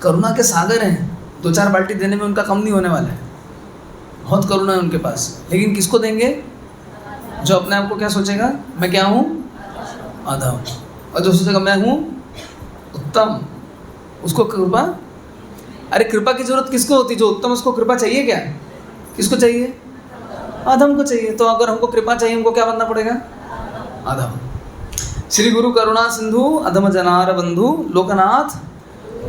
Speaker 6: करुणा के सागर हैं, 2-4 बाल्टी देने में उनका कम नहीं होने वाला है, बहुत करुणा है उनके पास। लेकिन किसको देंगे? जो अपने आप को क्या सोचेगा? मैं क्या हूँ? अधम। और जो सोचेगा मैं हूँ उत्तम, उसको कृपा। अरे कृपा की जरूरत किसको होती? जो उत्तम, उसको कृपा चाहिए क्या? किसको चाहिए? अधम को चाहिए। तो अगर हमको कृपा चाहिए, हमको क्या बनना पड़ेगा? अधम। श्री गुरु करुणा सिंधु अधम जनार बंधु लोकनाथ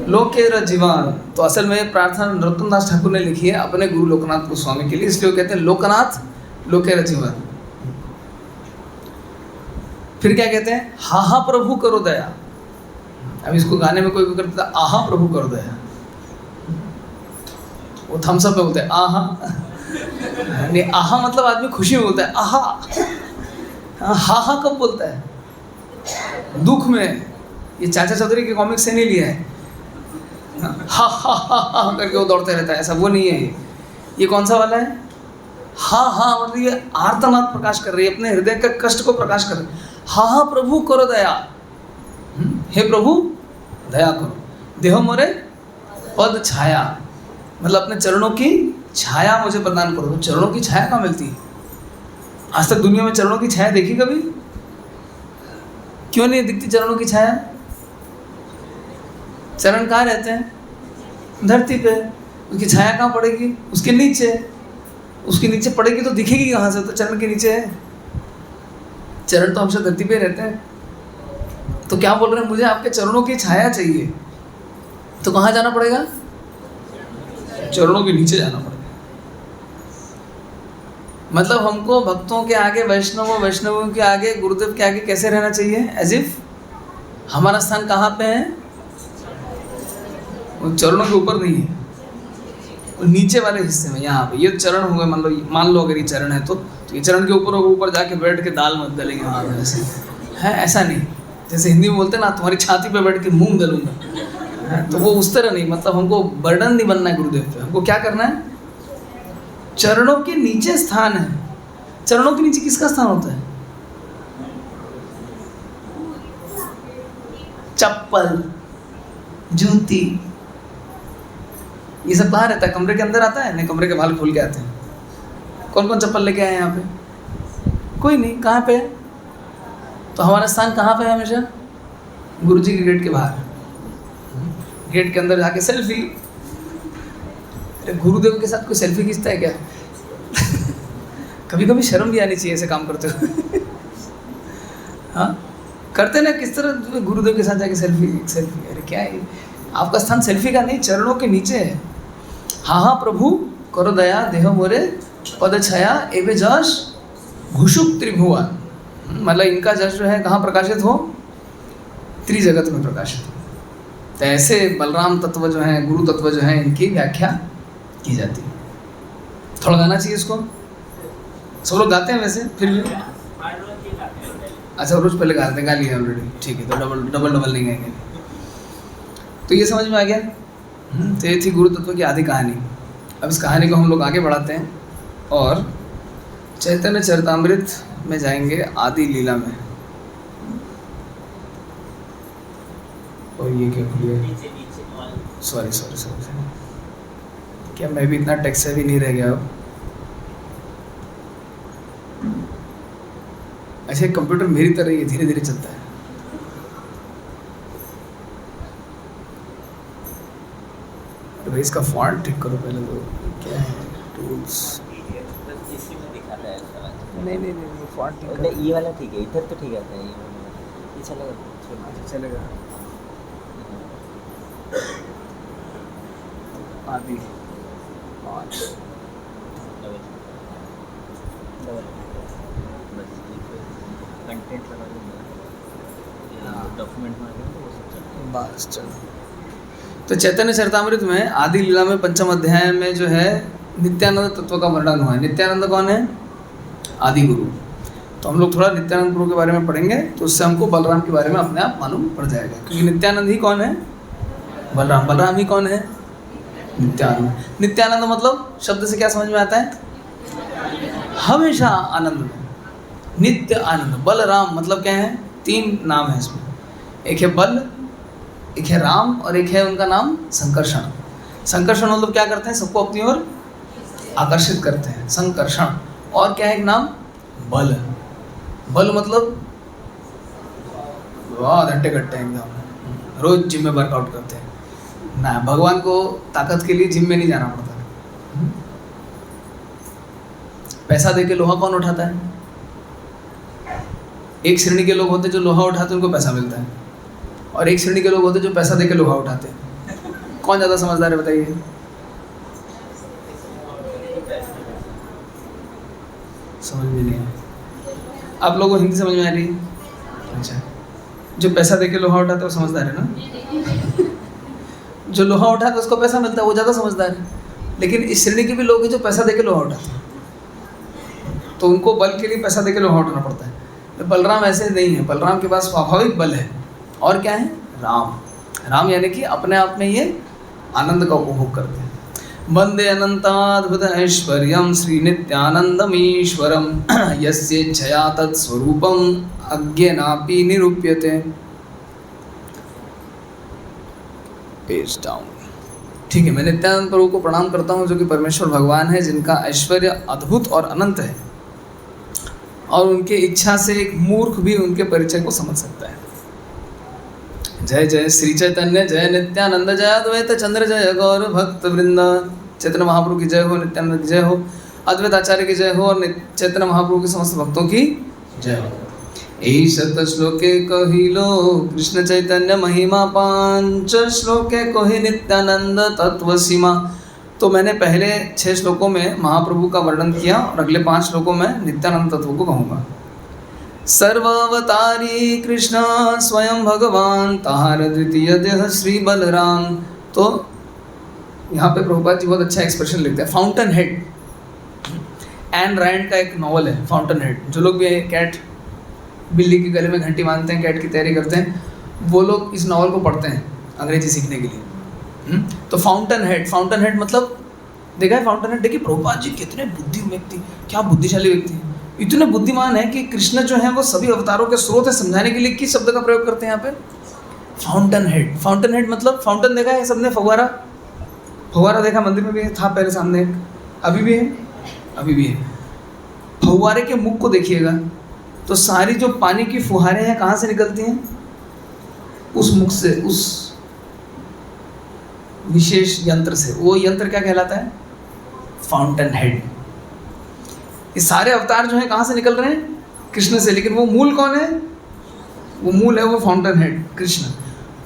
Speaker 6: लोकेर जीवन। तो असल में प्रार्थना नरोत्तम दास ठाकुर ने लिखी है अपने गुरु लोकनाथ गोस्वामी के लिए, इसलिए वो कहते हैं लोकनाथ लोकेर जीवन। फिर क्या कहते हैं? हा प्रभु करो दया। अब इसको गाने में कोई करता है आहा प्रभु करो दया, वो थम्स अप में बोलते हैं आहा। नहीं, आहा मतलब आदमी खुशी में बोलता है आहा। हा कब बोलता है? दुख में। ये चाचा चौधरी के कॉमिक्स से नहीं लिया है। हा करके वो दौड़ते रहता है, ऐसा वो नहीं है। ये कौन सा वाला है? हा मतलब ये आर्तनाद प्रकाश कर रही है, अपने हृदय का कष्ट को प्रकाश कर रही है। हा प्रभु करो दया, हे प्रभु दया करो। देहो मोरे पद छाया, मतलब अपने चरणों की छाया मुझे प्रदान करो। तो चरणों की छाया कहाँ मिलती है? आज तक दुनिया में चरणों की छाया देखी कभी? क्यों नहीं दिखती चरणों की छाया? चरण कहाँ रहते हैं? धरती पे। उसकी छाया कहाँ पड़ेगी? उसके नीचे। उसके नीचे पड़ेगी तो दिखेगी कहाँ से? तो चरण के नीचे है। चरण तो हमेशा धरती पे रहते हैं। तो क्या बोल रहे हैं? मुझे आपके चरणों की छाया चाहिए। तो कहाँ जाना पड़ेगा? चरणों के नीचे जाना पड़ेगा। मतलब हमको भक्तों के आगे, वैष्णवों के आगे, गुरुदेव के आगे कैसे रहना चाहिए? एज इफ हमारा स्थान कहाँ पे है? वो चरणों के ऊपर नहीं है, वो नीचे वाले हिस्से में, यहाँ पे। ये चरण हुए, मान लो अगर ये चरण है तो ये चरण के ऊपर जाके बैठ के दाल मत दलेंगे वहाँ पे, ऐसे है। ऐसा नहीं, जैसे हिंदी में बोलते हैं ना, तुम्हारी छाती पे बैठ के मूंग दलूंगा, तो वो उस तरह नहीं। मतलब हमको बर्डन नहीं बनना है गुरुदेव पे। हमको क्या करना है? चरणों के नीचे स्थान है। चरणों के नीचे किसका स्थान होता है? चप्पल, जूती, ये सब कहाँ रहता है? कमरे के अंदर आता है? नहीं, कमरे के बाहर खोल के आते हैं। कौन कौन चप्पल लेके आए यहाँ पे? कोई नहीं। कहाँ पे है? तो हमारा स्थान कहाँ पे है हमेशा? गुरुजी के गेट के बाहर। गेट के अंदर जाके सेल्फी। अरे गुरुदेव के साथ कोई सेल्फी खींचता है क्या? कभी कभी शर्म भी आनी चाहिए ऐसे काम करते हुए। हाँ, करते ना किस तरह गुरुदेव के साथ जाके सेल्फी। अरे क्या है? आपका स्थान सेल्फी का नहीं, चरणों के नीचे है। हाँ प्रभु करो दया, देहो मोरे पद छाया, एवे जश घुषुक त्रिभुवन। मतलब इनका जश जो है कहाँ प्रकाशित हो? त्रिजगत में प्रकाशित हो। तो ऐसे बलराम तत्व जो हैं, गुरु तत्व जो हैं, इनकी व्याख्या की जाती है। थोड़ा गाना चाहिए इसको। सब लोग गाते हैं वैसे, फिर भी अच्छा रोज पहले गाते हैं, गा लिया ऑलरेडी, ठीक है। तो डबल नहीं गाएंगे। तो ये समझ में आ गया। तो ये थी गुरु तत्व की आधी कहानी। अब इस कहानी को हम लोग आगे बढ़ाते हैं और चैतन्य चरितामृत में जाएंगे, आदि लीला में। और ये क्या खुलिया? सॉरी, क्या मैं भी इतना टेक्स्ट भी नहीं रह गया अब? अच्छा, कंप्यूटर मेरी तरह ही धीरे धीरे चलता है। तो भाई इसका फॉन्ट ठीक करो पहले। तो क्या है? टूल्स नहीं, फॉन्ट ठीक
Speaker 7: नहीं, ये वाला ठीक है, इधर तो ठीक आता है। ये
Speaker 6: चलेगा। आदि
Speaker 7: कंटेंट लगा दूंगा, डॉक्यूमेंट में वो सब
Speaker 6: बस चलो। तो चैतन्य चरितामृत में आदि लीला में पंचम अध्याय में जो है नित्यानंद तत्व का वर्णन हुआ है। नित्यानंद कौन है? आदि गुरु। तो हम लोग थोड़ा नित्यानंद गुरु के बारे में पढ़ेंगे, तो उससे हमको बलराम के बारे में अपने आप मालूम पड़ जाएगा। क्योंकि नित्यानंद ही कौन है? बलराम ही कौन है? नित्यानंद। नित्यानंद मतलब शब्द से क्या समझ में आता है? हमेशा आनंद में, नित्य आनंद। बलराम मतलब क्या है? 3 नाम है इसमें। एक है बल, एक है राम, और एक है उनका नाम संकर्षण। संकर्षण मतलब क्या करते हैं? सबको अपनी ओर आकर्षित करते हैं, संकर्षण। और क्या है एक नाम? बल। बल मतलब वाह घट्टे एकदम, रोज जिम में वर्कआउट करते हैं ना। भगवान को ताकत के लिए जिम में नहीं जाना पड़ता। पैसा देके लोहा कौन उठाता है? एक श्रेणी के लोग होते हैं जो लोहा उठाते हैं, उनको पैसा मिलता है, और एक श्रेणी के लोग होते हैं जो पैसा देके लोहा उठाते हैं। कौन ज़्यादा समझदार है बताइए? समझ में नहीं आया। आप लोगों को हिंदी समझ में आ रही है? अच्छा, जो पैसा देके लोहा उठाता है वो समझदार है ना। जो लोहा उठाता है उसको पैसा मिलता है, वो ज़्यादा समझदार है। लेकिन इस श्रेणी के भी लोग हैं जो पैसा देके लोहा उठाते हैं, तो उनको बल के लिए पैसा देके लोहा उठाना पड़ता है। तो बलराम ऐसे नहीं है। बलराम के पास स्वाभाविक बल है। और क्या है? राम। राम यानी कि अपने आप में ये आनंद का उपभोग करते हैं। वंदे अनंताद्भुत ऐश्वर्यं श्री नित्यानंदमीश्वरम यस्येच्छया तत्स्वरूपम अज्ञेनापि निरूप्यते। Page down. ठीक है, मैं नित्यानंद प्रभु को प्रणाम करता हूँ जो कि परमेश्वर भगवान है, जिनका ऐश्वर्य अद्भुत और अनंत है और उनके इच्छा से एक मूर्ख भी उनके परिचय को समझ सकता है। जय जय श्री चैतन्य जय नित्यानंद जय अद्वैत चंद्र जय गौर भक्त वृंद। चैतन्य महाप्रभु की जय हो, नित्यानंद की जय हो, अद्वैत आचार्य की जय हो और चैतन्य महाप्रभु के समस्त भक्तों की जय हो। ईशत श्लोके कहिलो कृष्ण चैतन्य महिमा पांच श्लोके कहि नित्यानंद तत्व सीमा। तो मैंने पहले 6 श्लोकों में महाप्रभु का वर्णन किया और अगले 5 श्लोकों में नित्यानंद तत्व को कहूँगा। सर्वावतारी कृष्ण स्वयं भगवान ताहार द्वितीय देह श्री बलराम। तो यहाँ पे प्रभुपाद जी बहुत अच्छा एक्सप्रेशन लिखते हैं। फाउंटेन हेड, एन रैंड का एक नॉवल है फाउंटेन हेड। जो लोग भी कैट बिल्ली के गले में घंटी बांधते हैं, कैट की तैयारी करते हैं, वो लोग इस नॉवल को पढ़ते हैं अंग्रेजी सीखने के लिए। तो फाउंटेन हेड मतलब देखा है फाउंटेन हेड। देखिए प्रभुपाद जी कितने बुद्धि व्यक्ति, क्या बुद्धिशाली व्यक्ति हैं, इतने बुद्धिमान है कि कृष्ण जो है वो सभी अवतारों के स्रोत है समझाने के लिए किस शब्द का प्रयोग करते हैं यहाँ पे? फाउंटेन हेड मतलब फाउंटेन देखा है सबने, फव्वारा देखा, मंदिर में भी था पहले सामने एक, अभी भी है। फव्वारे के मुख को देखिएगा तो सारी जो पानी की फुहारें हैं कहाँ से निकलती हैं? उस मुख से, उस विशेष यंत्र से। वो यंत्र क्या कहलाता है? Fountain head. ये सारे अवतार जो हैं कहाँ से निकल रहे हैं? कृष्ण से। लेकिन वो मूल कौन है? वो मूल है वो फाउंटेन हेड कृष्ण।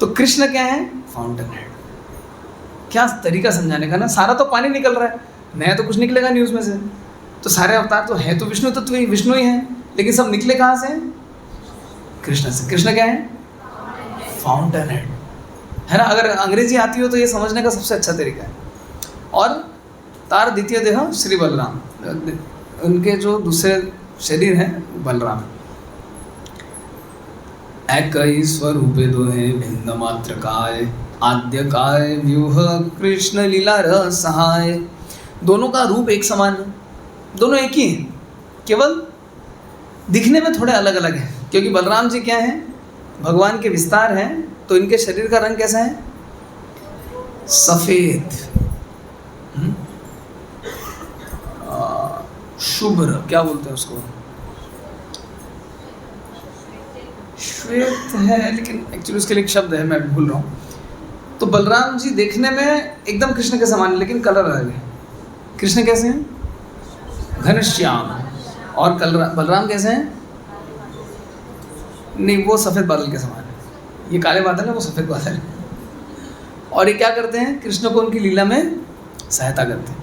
Speaker 6: तो कृष्ण क्या है? Fountain head. क्या तरीका समझाने का ना। सारा तो पानी निकल रहा है, नया तो कुछ निकलेगा नहीं उसमें से। तो सारे अवतार तो है तो विष्णु तत्व ही, विष्णु ही है, लेकिन सब निकले कहाँ से? कृष्ण से। कृष्ण क्या है? फाउंटेन हेड, है ना। अगर अंग्रेजी आती हो तो ये समझने का सबसे अच्छा तरीका है। और तार द्वितीय देह श्री बलराम, उनके जो दूसरे शरीर हैं बलराम। एक ही स्वरूपे दोहे भिन्न मात्र काय, आद्य काय व्यूह कृष्ण लीला रस सहाय। दोनों का रूप एक समान है, दोनों एक ही हैं, केवल दिखने में थोड़े अलग अलग हैं। क्योंकि बलराम जी क्या हैं? भगवान के विस्तार हैं, तो इनके शरीर का रंग कैसा है? सफ़ेद, शुभ्र, क्या बोलते हैं उसको? श्वेत है, लेकिन एक्चुअली उसके लिए एक शब्द है, मैं भूल रहा हूँ। तो बलराम जी देखने में एकदम कृष्ण के समान है, लेकिन कलर अलग है। कृष्ण कैसे हैं? घनश्याम। और बलराम कैसे हैं? नहीं, वो सफ़ेद बादल के समान है। ये काले बादल है, वो सफ़ेद बादल है। और ये क्या करते हैं? कृष्ण को उनकी लीला में सहायता करते हैं।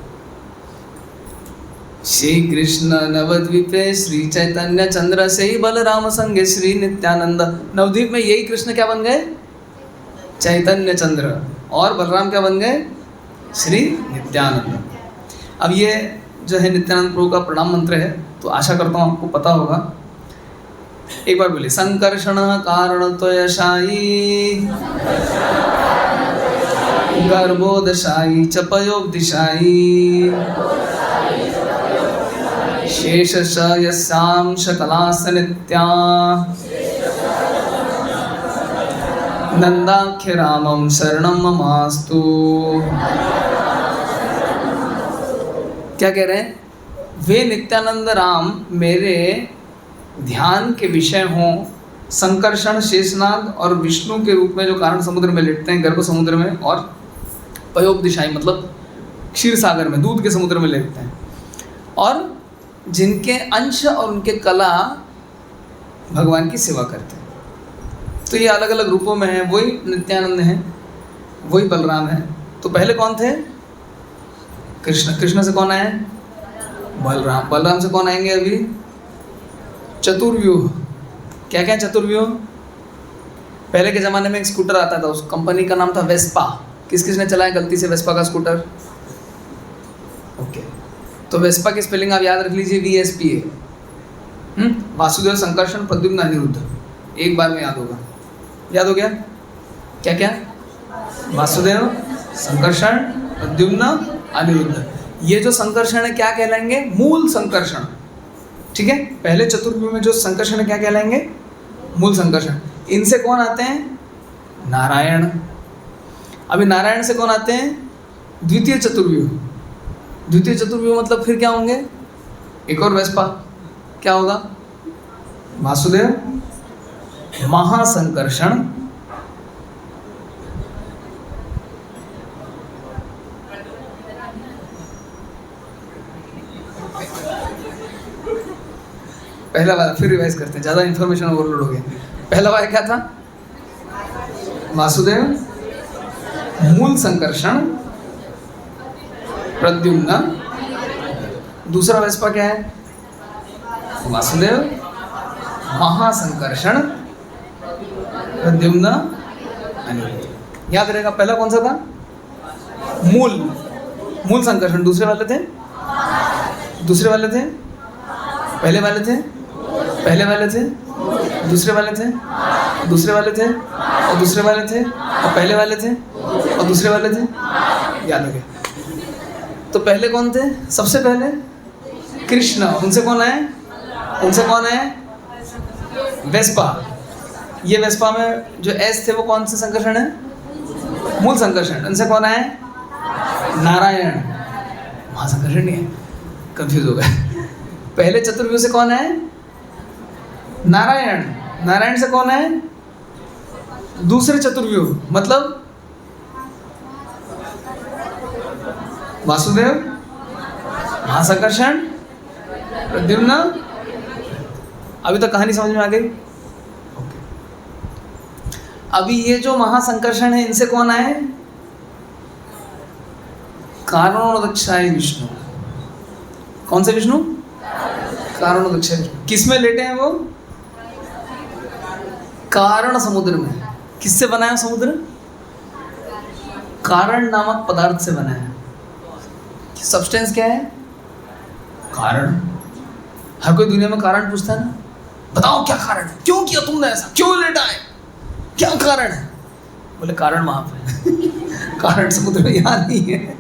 Speaker 6: श्री कृष्ण नवद्वीपे श्री चैतन्य चंद्र से बलराम संगे श्री नित्यानंद। नवद्वीप में यही कृष्ण क्या बन गए? चैतन्य चंद्र। और बलराम क्या बन गए? श्री नित्यानंद। अब ये जो है नित्यानंद प्रभु का प्रणाम मंत्र है, तो आशा करता हूँ आपको पता होगा। एक बार बोलिए, संकर्षण कारण त्वयशायी गर्भोदशायी चपयोक्तिशायी शेषश यस्यां शकलास नित्या नंदाख्य रामं शरणं ममास्तु। क्या कह रहे हैं? वे नित्यानंद राम मेरे ध्यान के विषय हों। संकर्षण शेषनाग और विष्णु के रूप में जो कारण समुद्र में लेटते हैं, गर्भ समुद्र में, और पयोग दिशाई मतलब क्षीर सागर में, दूध के समुद्र में लेटते हैं, और जिनके अंश और उनके कला भगवान की सेवा करते हैं। तो ये अलग अलग रूपों में है, वही नित्यानंद हैं, वही बलराम है। तो पहले कौन थे? कृष्ण। कृष्ण से कौन आए? बलराम। बलराम से कौन आएंगे अभी? चतुर्व्यूह। क्या क्या चतुर्व्यूह? पहले के ज़माने में एक स्कूटर आता था, उस कंपनी का नाम था वेस्पा। किस किसने चलाया गलती से वेस्पा का स्कूटर? ओके, तो वेस्पा की स्पेलिंग आप याद रख लीजिए, VSPA। वासुदेव, संकर्षण, प्रद्युम्न, अनिरुद्ध। एक बार में याद होगा। याद हो गया? क्या क्या? वासुदेव, संकर्षण, प्रद्युम्न, अनिरुद्ध। ये जो संकर्षण है क्या कहलाएंगे? मूल संकर्षण। ठीक है, पहले चतुर्व्यूह में जो संकर्षण है क्या कहलाएंगे? मूल संकर्षण। इनसे कौन आते हैं? नारायण। अभी नारायण से कौन आते हैं? द्वितीय चतुर्व्यूह। द्वितीय चतुर्व्यूह मतलब फिर क्या होंगे? एक और वेस्पा। क्या होगा? वासुदेव, महासंकर्षण, पहला वाला फिर रिवाइज करते हैं, ज़्यादा इंफॉर्मेशन ओवरलोड हो गया। पहला वाला क्या था? वासुदेव, मूल संकर्षण, प्रद्युम्न। दूसरा वेस्पा क्या है? वासुदेव, महासंकर्षण, प्रद्युम्न, अनिरुद्ध। याद रहेगा पहला कौन सा था? मूल संकर्षण। दूसरे वाले थे? दूसरे वाले थे? पहले वाले थे? पहले वाले थे? दूसरे वाले थे? दूसरे वाले थे? और दूसरे वाले थे? और पहले वाले थे? और दूसरे वाले थे? याद हो गया। तो पहले कौन थे? सबसे पहले कृष्ण। उनसे कौन है? उनसे कौन है? वेस्पा। ये वेस्पा में जो एस थे वो कौन से संकर्षण है? मूल संकर्षण। उनसे कौन है? नारायण। महासंकर्षण नहीं है, कंफ्यूज हो गए। पहले चतुर्व्यूह से कौन है? नारायण। नारायण से कौन है? दूसरे चतुर्व्यूह मतलब वासुदेव, महासंकर्षण, प्रद्युम्न। अभी तक कहानी समझ में आ गई? अभी ये जो महासंकर्षण है इनसे कौन आए? कारणोदक्षाय विष्णु। कौन से विष्णु? कारणोदक्षाय विष्णु। किस में लेटे हैं वो? कारण समुद्र में। किससे बना है समुद्र? कारण नामक पदार्थ से बना है। सब्सटेंस क्या है? कारण। हर कोई दुनिया में कारण पूछता है ना, बताओ क्या कारण है, क्यों किया तुमने ऐसा, क्यों लेटा है, क्या कारण है? बोले कारण वहां पे कारण समुद्र में यहाँ नहीं है,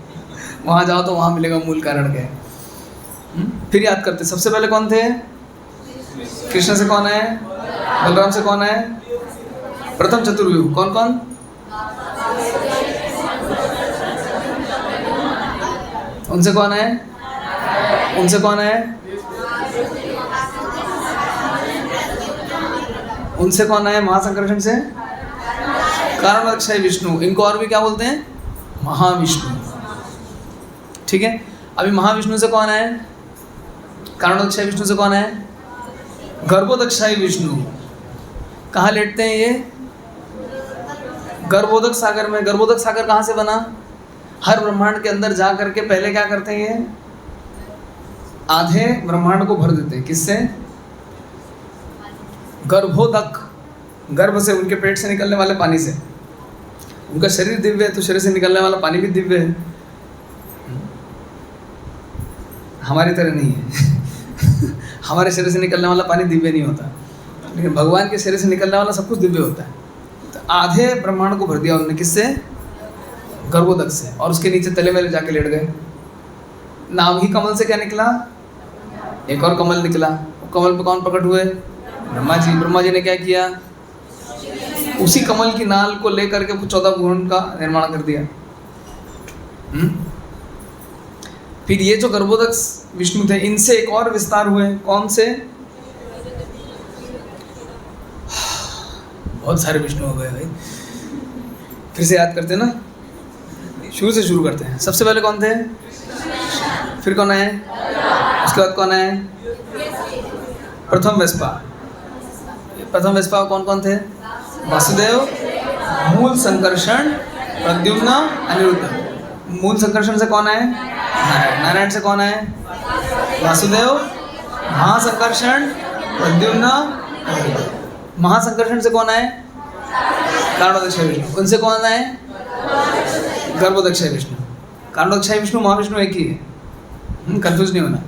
Speaker 6: वहां जाओ तो वहां मिलेगा मूल कारण क्या है। फिर याद करते, सबसे पहले कौन थे? कृष्ण से कौन है? बलराम से कौन है? प्रथम चतुर्व्यूह कौन कौन? उनसे कौन है? उनसे कौन है? उनसे कौन है? महासंकर्षण से कारणोदक्षाय विष्णु। इनको और भी क्या बोलते हैं? महाविष्णु। ठीक है, अभी महाविष्णु से कौन है? कारणोदक्षाय विष्णु से कौन है? गर्भोदक्षाय विष्णु। कहाँ लेटते हैं ये? गर्भोदक सागर में। गर्भोदक सागर कहाँ से बना? हर ब्रह्मांड के अंदर जा करके पहले क्या करते हैं ये? आधे ब्रह्मांड को भर देते हैं। किससे? गर्भोदक। गर्भ से, उनके पेट से निकलने वाले पानी से। उनका शरीर दिव्य है तो शरीर से निकलने वाला पानी भी दिव्य है, हमारी तरह नहीं है हमारे शरीर से निकलने वाला पानी दिव्य नहीं होता, लेकिन भगवान के शरीर से निकलने वाला सब कुछ दिव्य होता है। तो आधे ब्रह्मांड को भर दिया उन्होंने। किससे? गर्भोदक से। और उसके नीचे तले में जाके लेट गए। नाम ही कमल से क्या निकला? एक और कमल निकला। कमल पे कौन प्रकट हुए? ब्रह्मा जी। ब्रह्मा जी ने क्या किया? उसी कमल की नाल को लेकर के 14 भुवन का निर्माण कर दिया। फिर ये जो गर्भोदक विष्णु थे, इनसे एक और विस्तार हुए। कौन से? बहुत सारे विष्णु हो गए भाई। फिर से याद करते हैं ना, शुरू से शुरू करते हैं। सबसे पहले कौन थे? फिर कौन है? उसके बाद कौन है? प्रथम वेस्पा। प्रथम वेस्पा कौन कौन थे? वासुदेव, मूल संकर्षण, प्रद्युम्न, अनिरुद्ध। मूल संकर्षण से कौन है? नारायण। नारायण से कौन है? वासुदेव, महासंकर्षण, प्रद्युम्न, अनिरुद्ध। महासंकर्षण से कौन है? कारणोदक्षाय विष्णु। उनसे कौन है? गर्भोदक्षाय विष्णु। कारणोदक्षाय विष्णु, महाविष्णु एक ही है, कंफ्यूज नहीं होना।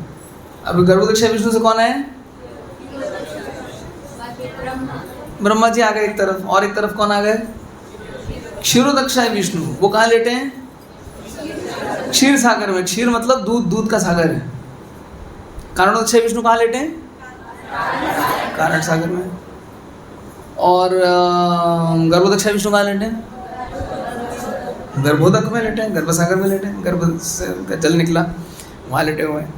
Speaker 6: अब गर्भोदक्षाय विष्णु से कौन है? ब्रह्मा जी आ गए एक तरफ, और एक तरफ कौन आ गए? क्षीरोदक्षाय विष्णु। वो कहाँ लेटे हैं? क्षीर सागर में, क्षीर मतलब दूध, दूध का सागर है। कारणोदक विष्णु कहाँ लेटे हैं? कारण सागर में। और गर्भोदक विष्णु कहाँ लेटे हैं? गर्भोदक में लेटे हैं, गर्भ सागर में लेटे हैं, गर्भ से जल निकला वहाँ लेटे हुए हैं।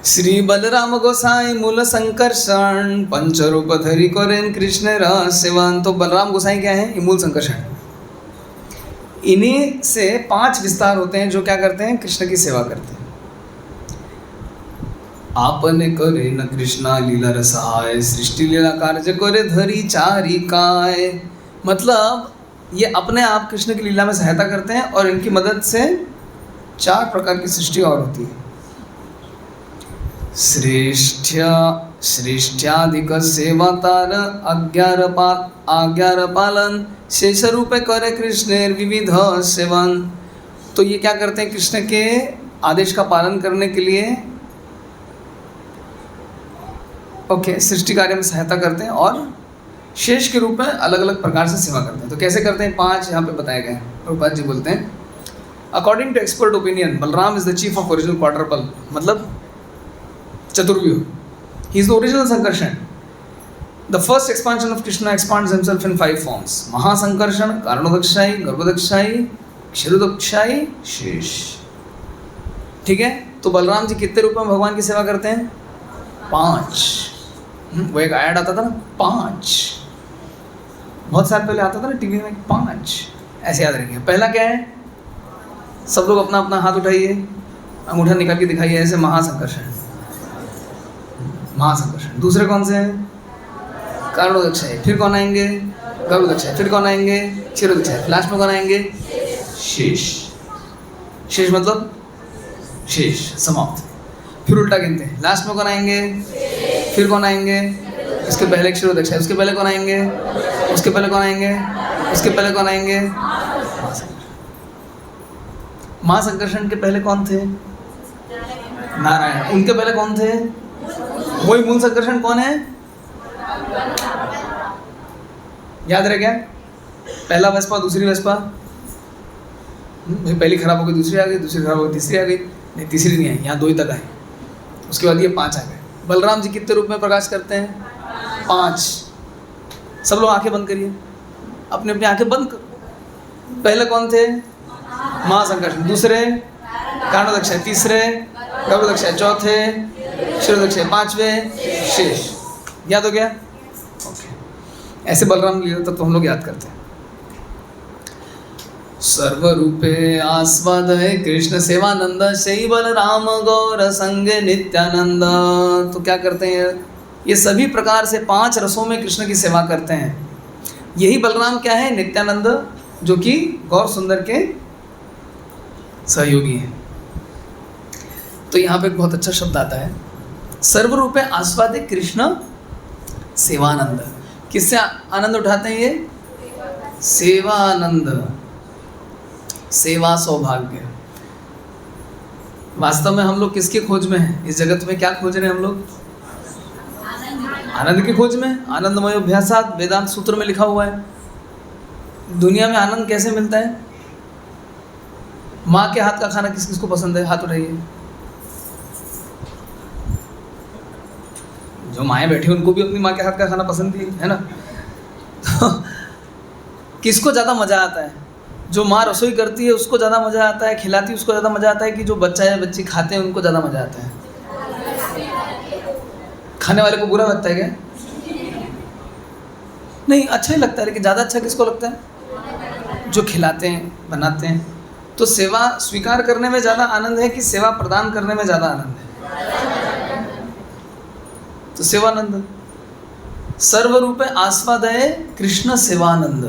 Speaker 6: श्री बलराम गोसाई मूल संकर्षण पंच रूप धरी करें कृष्ण रहस्यवान। तो बलराम गोसाई क्या है? ये मूल संकर्षण। इन्हीं से 5 विस्तार होते हैं जो क्या करते हैं? कृष्ण की सेवा करते हैं। आपने करे न कृष्णा लीला रसाय, सृष्टि लीला कार्य करे धरी चारिकाय। मतलब ये अपने आप कृष्ण की लीला में सहायता करते हैं और इनकी मदद से 4 प्रकार की सृष्टि और होती है। श्रेष्ठ्याधिक सेवातार आज्ञार पालन शेष रूपे करे कृष्ण विविध सेवन। तो ये क्या करते हैं? कृष्ण के आदेश का पालन करने के लिए सृष्टि कार्य में सहायता करते हैं और शेष के रूप में अलग अलग प्रकार से सेवा करते हैं। तो कैसे करते हैं? 5 यहाँ पे बताए गए हैं। प्रभुपाद जी बोलते हैं, according to expert opinion Balaram is the chief of original quadruple, मतलब चतुर्व्यूह। He is the original Sankarshana. The first expansion of Krishna expands himself in 5 forms: Mahasankarshana, Karanodakashayi, Garbhodakashayi, Kshirodakashayi, Shesha. ठीक है। तो बलराम जी कितने रूप में भगवान की सेवा करते हैं? 5। वो एक ऐड आता था ना, 5, बहुत साल पहले आता था ना टीवी में, 5। ऐसे याद रखिए। पहला क्या है? सब लोग अपना अपना हाथ उठाइए, अंगूठा निकाल के दिखाइए, ऐसे महासंकर्षण, महासंकर्षण। दूसरे कौन से हैं? कारणोदक्षाई। फिर कौन आएंगे? गर्भोदक्षाई। फिर कौन आएंगे? क्षीरोदक्षाई। लास्ट में कौन आएंगे? शेष। शेष मतलब शेष, समाप्त। फिर उल्टा गिनते हैं, लास्ट में कौन आएंगे? फिर कौन आएंगे? उसके पहले क्षीरोदक्षाई। उसके पहले कौन आएंगे? उसके पहले कौन आएंगे? उसके पहले कौन आएंगे? महासंकर्षण के पहले कौन थे? नारायण। उनके पहले कौन थे? वही मूल संकर्षण कौन है? याद रह गया? पहला वेस्पा, दूसरी वेस्पा, पहली खराब हो गई, दूसरी आ गई, दूसरी खराब हो गई, तीसरी आ गई, नहीं तीसरी नहीं आई, यहाँ 2 ही तक आए। उसके बाद ये 5 आ गए। बलराम जी कितने रूप में प्रकाश करते हैं? 5। सब लोग आंखें बंद करिए, अपने अपनी आंखें बंद करो। पहले कौन थे? महासंकर्षण। दूसरे कारणोदक्षाई। तीसरे गर्भोदक्षाई। चौथे क्षीरोदक्षाई। 5वें शेष। याद हो गया? ओके। ऐसे बलराम लीला तत्व हम लोग याद करते हैं। सर्वरूपे आस्वाद है कृष्ण सेवानंद, शई बलराम गौर संगे नित्यानंद। तो क्या करते हैं? ये सभी प्रकार से 5 रसों में कृष्ण की सेवा करते हैं। यही बलराम क्या है? नित्यानंद, जो कि गौर सुंदर के सहयोगी हैं। तो यहाँ पे एक बहुत अच्छा शब्द आता है, सर्वरूपे आस्वाद है कृष्ण सेवानंद। किससे आनंद उठाते हैं ये? सेवानंद, सेवा सौभाग्य। वास्तव में हम लोग किसकी खोज में हैं? इस जगत में क्या खोज रहे हैं हम लोग? आनंद की खोज में। आनंदमय अभ्यासात वेदांत सूत्र में लिखा हुआ है। दुनिया में आनंद कैसे मिलता है? माँ के हाथ का खाना किस किस को पसंद है? हाथ उठाइए। जो माएँ बैठी उनको भी अपनी माँ के हाथ का खाना पसंद ही है ना। तो किसको ज़्यादा मज़ा आता है? जो माँ रसोई करती है उसको ज़्यादा मज़ा आता है, खिलाती है उसको ज़्यादा मज़ा आता है, कि जो बच्चा या बच्ची खाते हैं उनको ज़्यादा मज़ा आता है? खाने वाले को बुरा लगता है क्या? नहीं, अच्छा ही लगता है। लेकिन ज़्यादा अच्छा किसको लगता है? जो खिलाते हैं, बनाते हैं। तो सेवा स्वीकार करने में ज़्यादा आनंद है कि सेवा प्रदान करने में ज़्यादा आनंद है? तो सेवानंद। सर्वरूपे आस्वादये कृष्ण सेवानंद।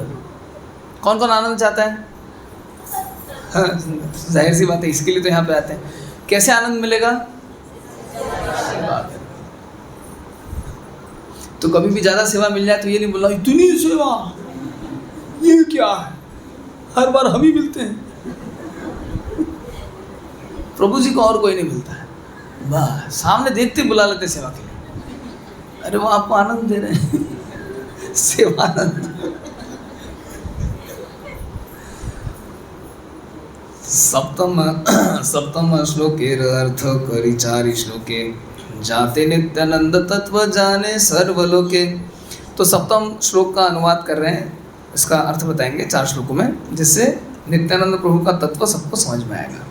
Speaker 6: कौन कौन आनंद चाहता है? जाहिर सी बात है, इसके लिए तो यहाँ पे आते हैं। कैसे आनंद मिलेगा? तो कभी भी ज़्यादा सेवा मिल जाए तो ये नहीं बोलना इतनी सेवा, ये क्या है, हर बार हम ही मिलते हैं। प्रभु जी को और कोई नहीं मिलता है, बस सामने देखते बुला लेते सेवा के लिए। अरे वो आपको आनंद दे रहे हैं, सेवानंद। सप्तम श्लोके अर्थ करी 4 श्लोके जाते नित्यानंद तत्व जाने सर्वलोके। तो सप्तम श्लोक का अनुवाद कर रहे हैं, इसका अर्थ बताएंगे 4 श्लोकों में, जिससे नित्यानंद प्रभु का तत्व सबको समझ में आएगा।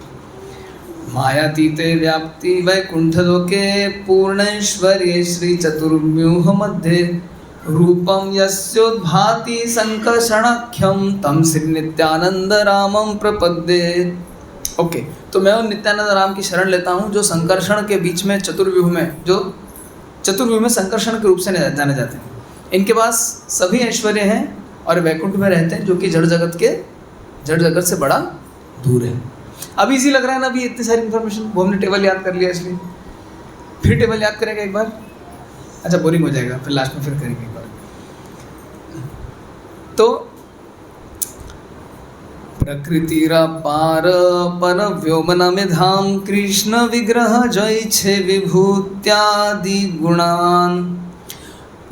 Speaker 6: मायातीते व्याप्ति वैकुंठ लोके पूर्णैश्वर्ये श्री चतुर्व्यूह मध्ये रूपम यस्योद्भाति संकर्षणाख्यम तम श्री नित्यानंद रामम प्रपद्ये। ओके, तो मैं उन नित्यानंद राम की शरण लेता हूँ जो संकर्षण के बीच में चतुर्व्यूह में संकर्षण के रूप से जाने जाते हैं। इनके पास सभी ऐश्वर्य हैं और वैकुंठ में रहते हैं, जो कि जड़ जगत से बड़ा दूर है। अब इजी लग रहा है ना अभी इतनी सारी इन्फॉर्मेशन, वो हमने टेबल याद कर लिया, इसलिए फिर टेबल याद करेंगे एक बार। अच्छा, बोरिंग हो जाएगा, फिर लास्ट में फिर करेंगे एक बार। तो प्रकृतिरापार पर व्योमनमिधाम कृष्ण विग्रह जय छे विभूत्यादि गुणान।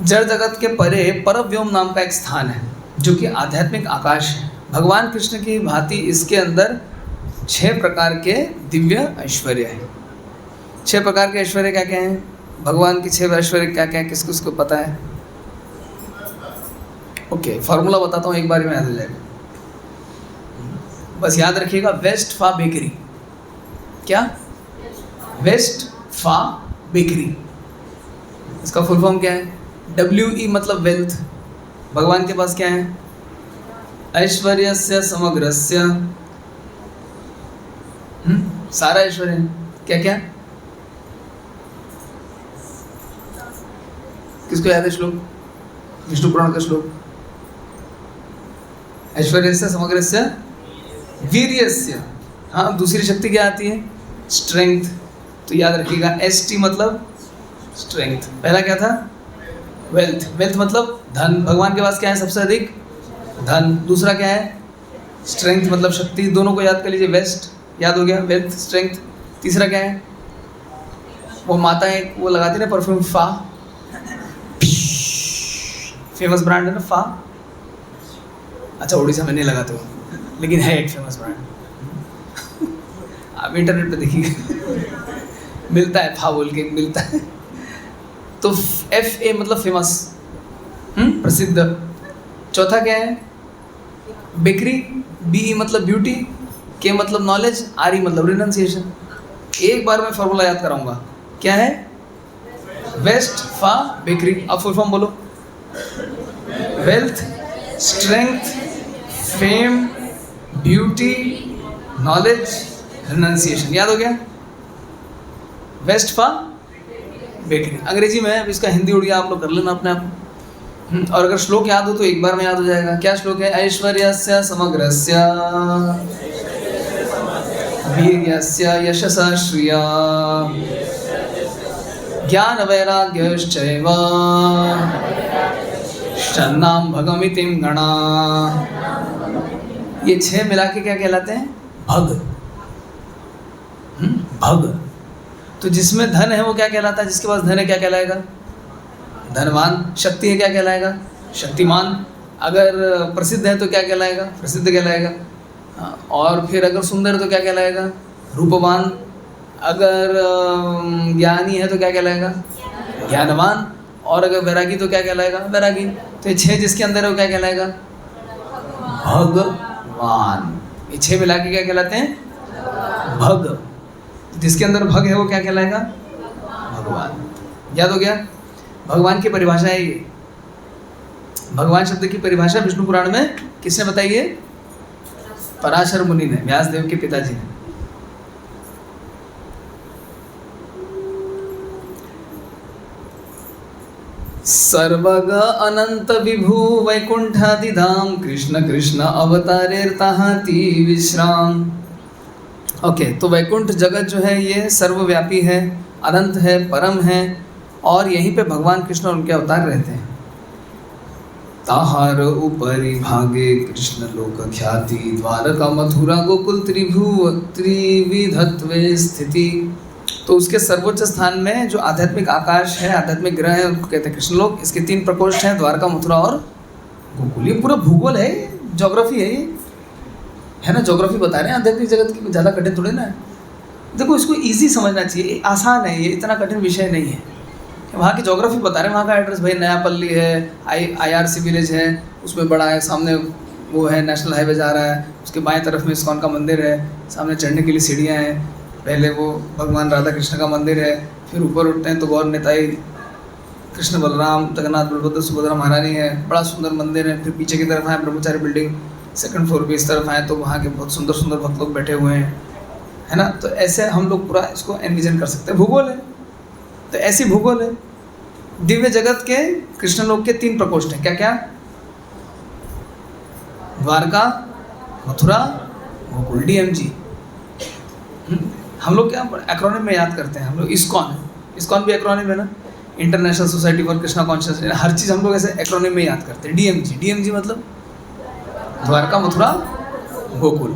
Speaker 6: जड़ जगत के परे परव्योम नाम का एक स्थान है जो कि आध्यात्मिक आकाश है। भगवान कृष्ण की भांति इसके अंदर 6 प्रकार के दिव्य ऐश्वर्य हैं। 6 प्रकार के ऐश्वर्य क्या क्या हैं? भगवान की 6 ऐश्वर्य क्या क्या है, किसको किसको पता है? ओके, फॉर्मूला बताता हूँ, एक बार में याद हो जाएगा। बस याद रखिएगा, वेस्ट फा बेकरी। क्या? वेस्ट फा बेकरी, इसका फुल फॉर्म क्या है? WE मतलब वेल्थ। भगवान के पास क्या है? ऐश्वर्यस्य समग्रस्य, सारा ऐश्वर्य। क्या क्या? किसको याद है श्लोक? विष्णु पुराण का श्लोक। ऐश्वर्यस्य समग्रस्य वीर्यस्य। हाँ, दूसरी शक्ति क्या आती है? स्ट्रेंथ। तो याद रखिएगा, ST मतलब स्ट्रेंथ। पहला क्या था? वेल्थ। वेल्थ मतलब धन। भगवान के पास क्या है सबसे अधिक? धन। दूसरा क्या है? स्ट्रेंथ मतलब शक्ति। दोनों को याद कर लीजिए, वेस्ट याद हो गया, वेल्थ स्ट्रेंथ। तीसरा क्या है? वो माताएं वो लगाती ना परफ्यूम, फा, फेमस ब्रांड है ना फा। अच्छा, उड़ीसा में नहीं लगाते हो, लेकिन है एक फेमस ब्रांड। आप इंटरनेट पे देखिए, मिलता है, फा बोल के मिलता है। तो FA मतलब फेमस, प्रसिद्ध। चौथा क्या है? बेकरी। BE मतलब ब्यूटी, K मतलब नॉलेज, RE मतलब रिनंसिएशन। एक बार मैं फॉर्मूला याद कराऊंगा, क्या है? वेस्ट फा बेकरी। अब फुल फॉर्म बोलो। Wealth, strength, fame, beauty, knowledge, renunciation. याद हो गया? वेस्ट फा बेकरी। अंग्रेजी में है, अब इसका हिंदी उड़िया आप लोग कर लेना अपने आप। और अगर श्लोक याद हो तो एक बार में याद हो जाएगा। क्या श्लोक है? ऐश्वर्यस्य समग्रस्य वीर्यस्य यशसा श्रिया ज्ञान वैराग्यश्चैव षण्णाम भगमितिं गणा। ये 6 मिला के क्या कहलाते हैं? भग। भग। तो जिसमें धन है वो क्या कहलाता है? जिसके पास धन है क्या कहलाएगा? धनवान। शक्ति है क्या कहलाएगा? शक्तिमान। अगर प्रसिद्ध है तो क्या कहलाएगा? प्रसिद्ध कहलाएगा। और फिर अगर सुंदर है तो क्या कहलाएगा? रूपवान। अगर ज्ञानी है तो क्या कहलाएगा? ज्ञानवान। और अगर वैरागी तो क्या कहलाएगा? वैरागी। तो ये 6 जिसके अंदर है वो क्या कहलाएगा? भगवान। ये 6 मिला के क्या कहलाते हैं? भग। जिसके अंदर भग है वो क्या कहलाएगा? भगवान। याद हो गया? भगवान की परिभाषा है ये। भगवान शब्द की परिभाषा विष्णु पुराण में किसने बताई है? पराशर मुनि ने, व्यासदेव के पिताजी ने। सर्वग अनंत विभु वैकुंठादिधाम कृष्ण कृष्ण अवतारेर्ताहाति विश्राम। ओके, तो वैकुंठ जगत जो है ये सर्वव्यापी है, अनंत है, परम है, और यहीं पे भगवान कृष्ण और उनके अवतार रहते हैं। ताहार उपरि भागे कृष्ण लोक ख्याति द्वारका मथुरा गोकुल त्रिविधत्वे स्थिति। तो उसके सर्वोच्च स्थान में जो आध्यात्मिक आकाश है, आध्यात्मिक ग्रह है, उनको कहते हैं कृष्णलोक। इसके 3 प्रकोष्ठ हैं, द्वारका, मथुरा और गोकुल। ये पूरा भूगोल है, ज्योग्राफी है ये। है ना, ज्योग्राफी बता रहे हैं आध्यात्मिक जगत की, ज़्यादा कठिन थोड़ी ना है। देखो इसको इजी समझना चाहिए, आसान है ये, इतना कठिन विषय नहीं है। वहाँ की ज्योग्राफी बता रहे हैं, वहाँ का एड्रेस भाई नयापल्ली है, IRC विलेज है, उसमें बड़ा है, सामने वो है नेशनल हाईवे जा रहा है, उसके बाएं तरफ में इस्कॉन का मंदिर है, सामने चढ़ने के लिए सीढ़ियाँ हैं, पहले वो भगवान राधा कृष्ण का मंदिर है, फिर ऊपर उठते हैं तो गौर निताई कृष्ण बलराम जगन्नाथ बलभद्र सुभद्रा महारानी है, बड़ा सुंदर मंदिर है। फिर पीछे की तरफ आए ब्रह्मचारी बिल्डिंग, सेकंड फ्लोर पे इस तरफ आए तो वहाँ के बहुत सुंदर सुंदर भक्त लोग बैठे हुए हैं, है ना। तो ऐसे हम लोग पूरा इसको एनविजन कर सकते हैं, भूगोल है तो ऐसी भूगोल है। दिव्य जगत के कृष्ण लोक के 3 प्रकोष्ठ हैं, क्या क्या? द्वारका, मथुरा, गोकुल, DMG। हम लोग क्या एक्रोनिम में याद करते हैं, हम लोग इस्कॉन भी एक्रोनिम है ना, international society for Krishna consciousness, हर चीज़ हम लोग ऐसे एक्रोनिम में याद करते हैं। DMG मतलब द्वारका, मथुरा, गोकुल।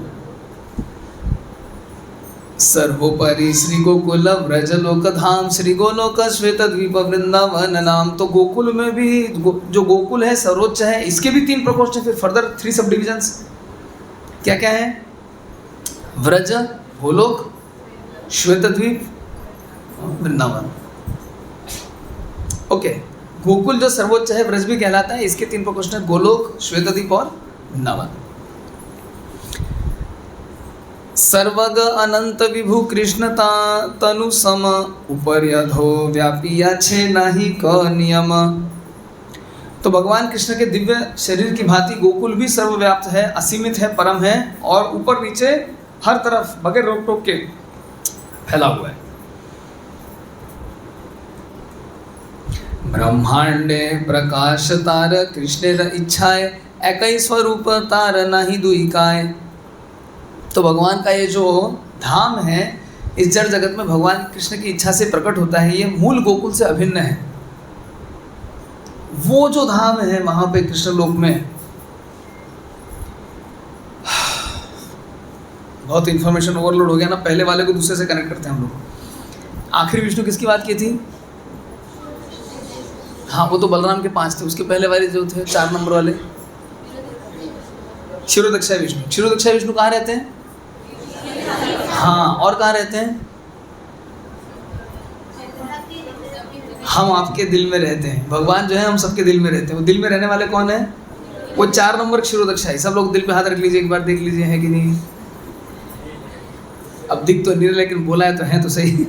Speaker 6: सर्वोपरि श्री गोकुल व्रज लोक धाम, श्री गोलोक श्वेत द्वीप वृंदावन नाम। तो गोकुल में भी जो गोकुल है सर्वोच्च है, इसके भी 3 प्रकोष्ठ हैं। फिर फर्दर 3 सब डिविजन्स क्या क्या है? व्रज, गोलोक, श्वेत द्वीप, वृंदावन। ओके, गोकुल जो सर्वोच्च है, व्रज भी कहलाता है, इसके 3 प्रकोष्ठ हैं, गोलोक, श्वेत द्वीप और वृंदावन। सर्वग अनंत विभु कृष्णता तनु सम, ऊपर अधो व्यापी याछे नाही क नियम। तो भगवान कृष्ण के दिव्य शरीर की भांति गोकुल भी सर्वव्याप्त है, असीमित है, परम है और ऊपर नीचे हर तरफ बगैर रोक टोक के फैला हुआ है। ब्रह्मांडे प्रकाश तार कृष्णेर इच्छाए, एकै स्वरूप तार नाही दुई काय। तो भगवान का ये जो धाम है इस जड़ जगत में भगवान कृष्ण की इच्छा से प्रकट होता है, ये मूल गोकुल से अभिन्न है। वो जो धाम है वहां पे कृष्ण लोक में बहुत इंफॉर्मेशन ओवरलोड हो गया ना, पहले वाले को दूसरे से कनेक्ट करते हैं हम लोग। आखिरी विष्णु किसकी बात की थी? हाँ, वो तो बलराम के 5 थे, उसके पहले वाले जो थे 4 नंबर वाले क्षीरोदक्षाय विष्णु। क्षीरोदक्षाय विष्णु कहाँ रहते हैं? हाँ, और कहाँ रहते हैं? हम आपके दिल में रहते हैं। भगवान जो है हम सबके दिल में रहते हैं। वो दिल में रहने वाले कौन है? वो 4 नंबर क्षीरोदक्षाय। सब लोग दिल पे हाथ रख लीजिए, एक बार देख लीजिए है कि नहीं। अब दिख तो नहीं रहे लेकिन बोला है तो सही।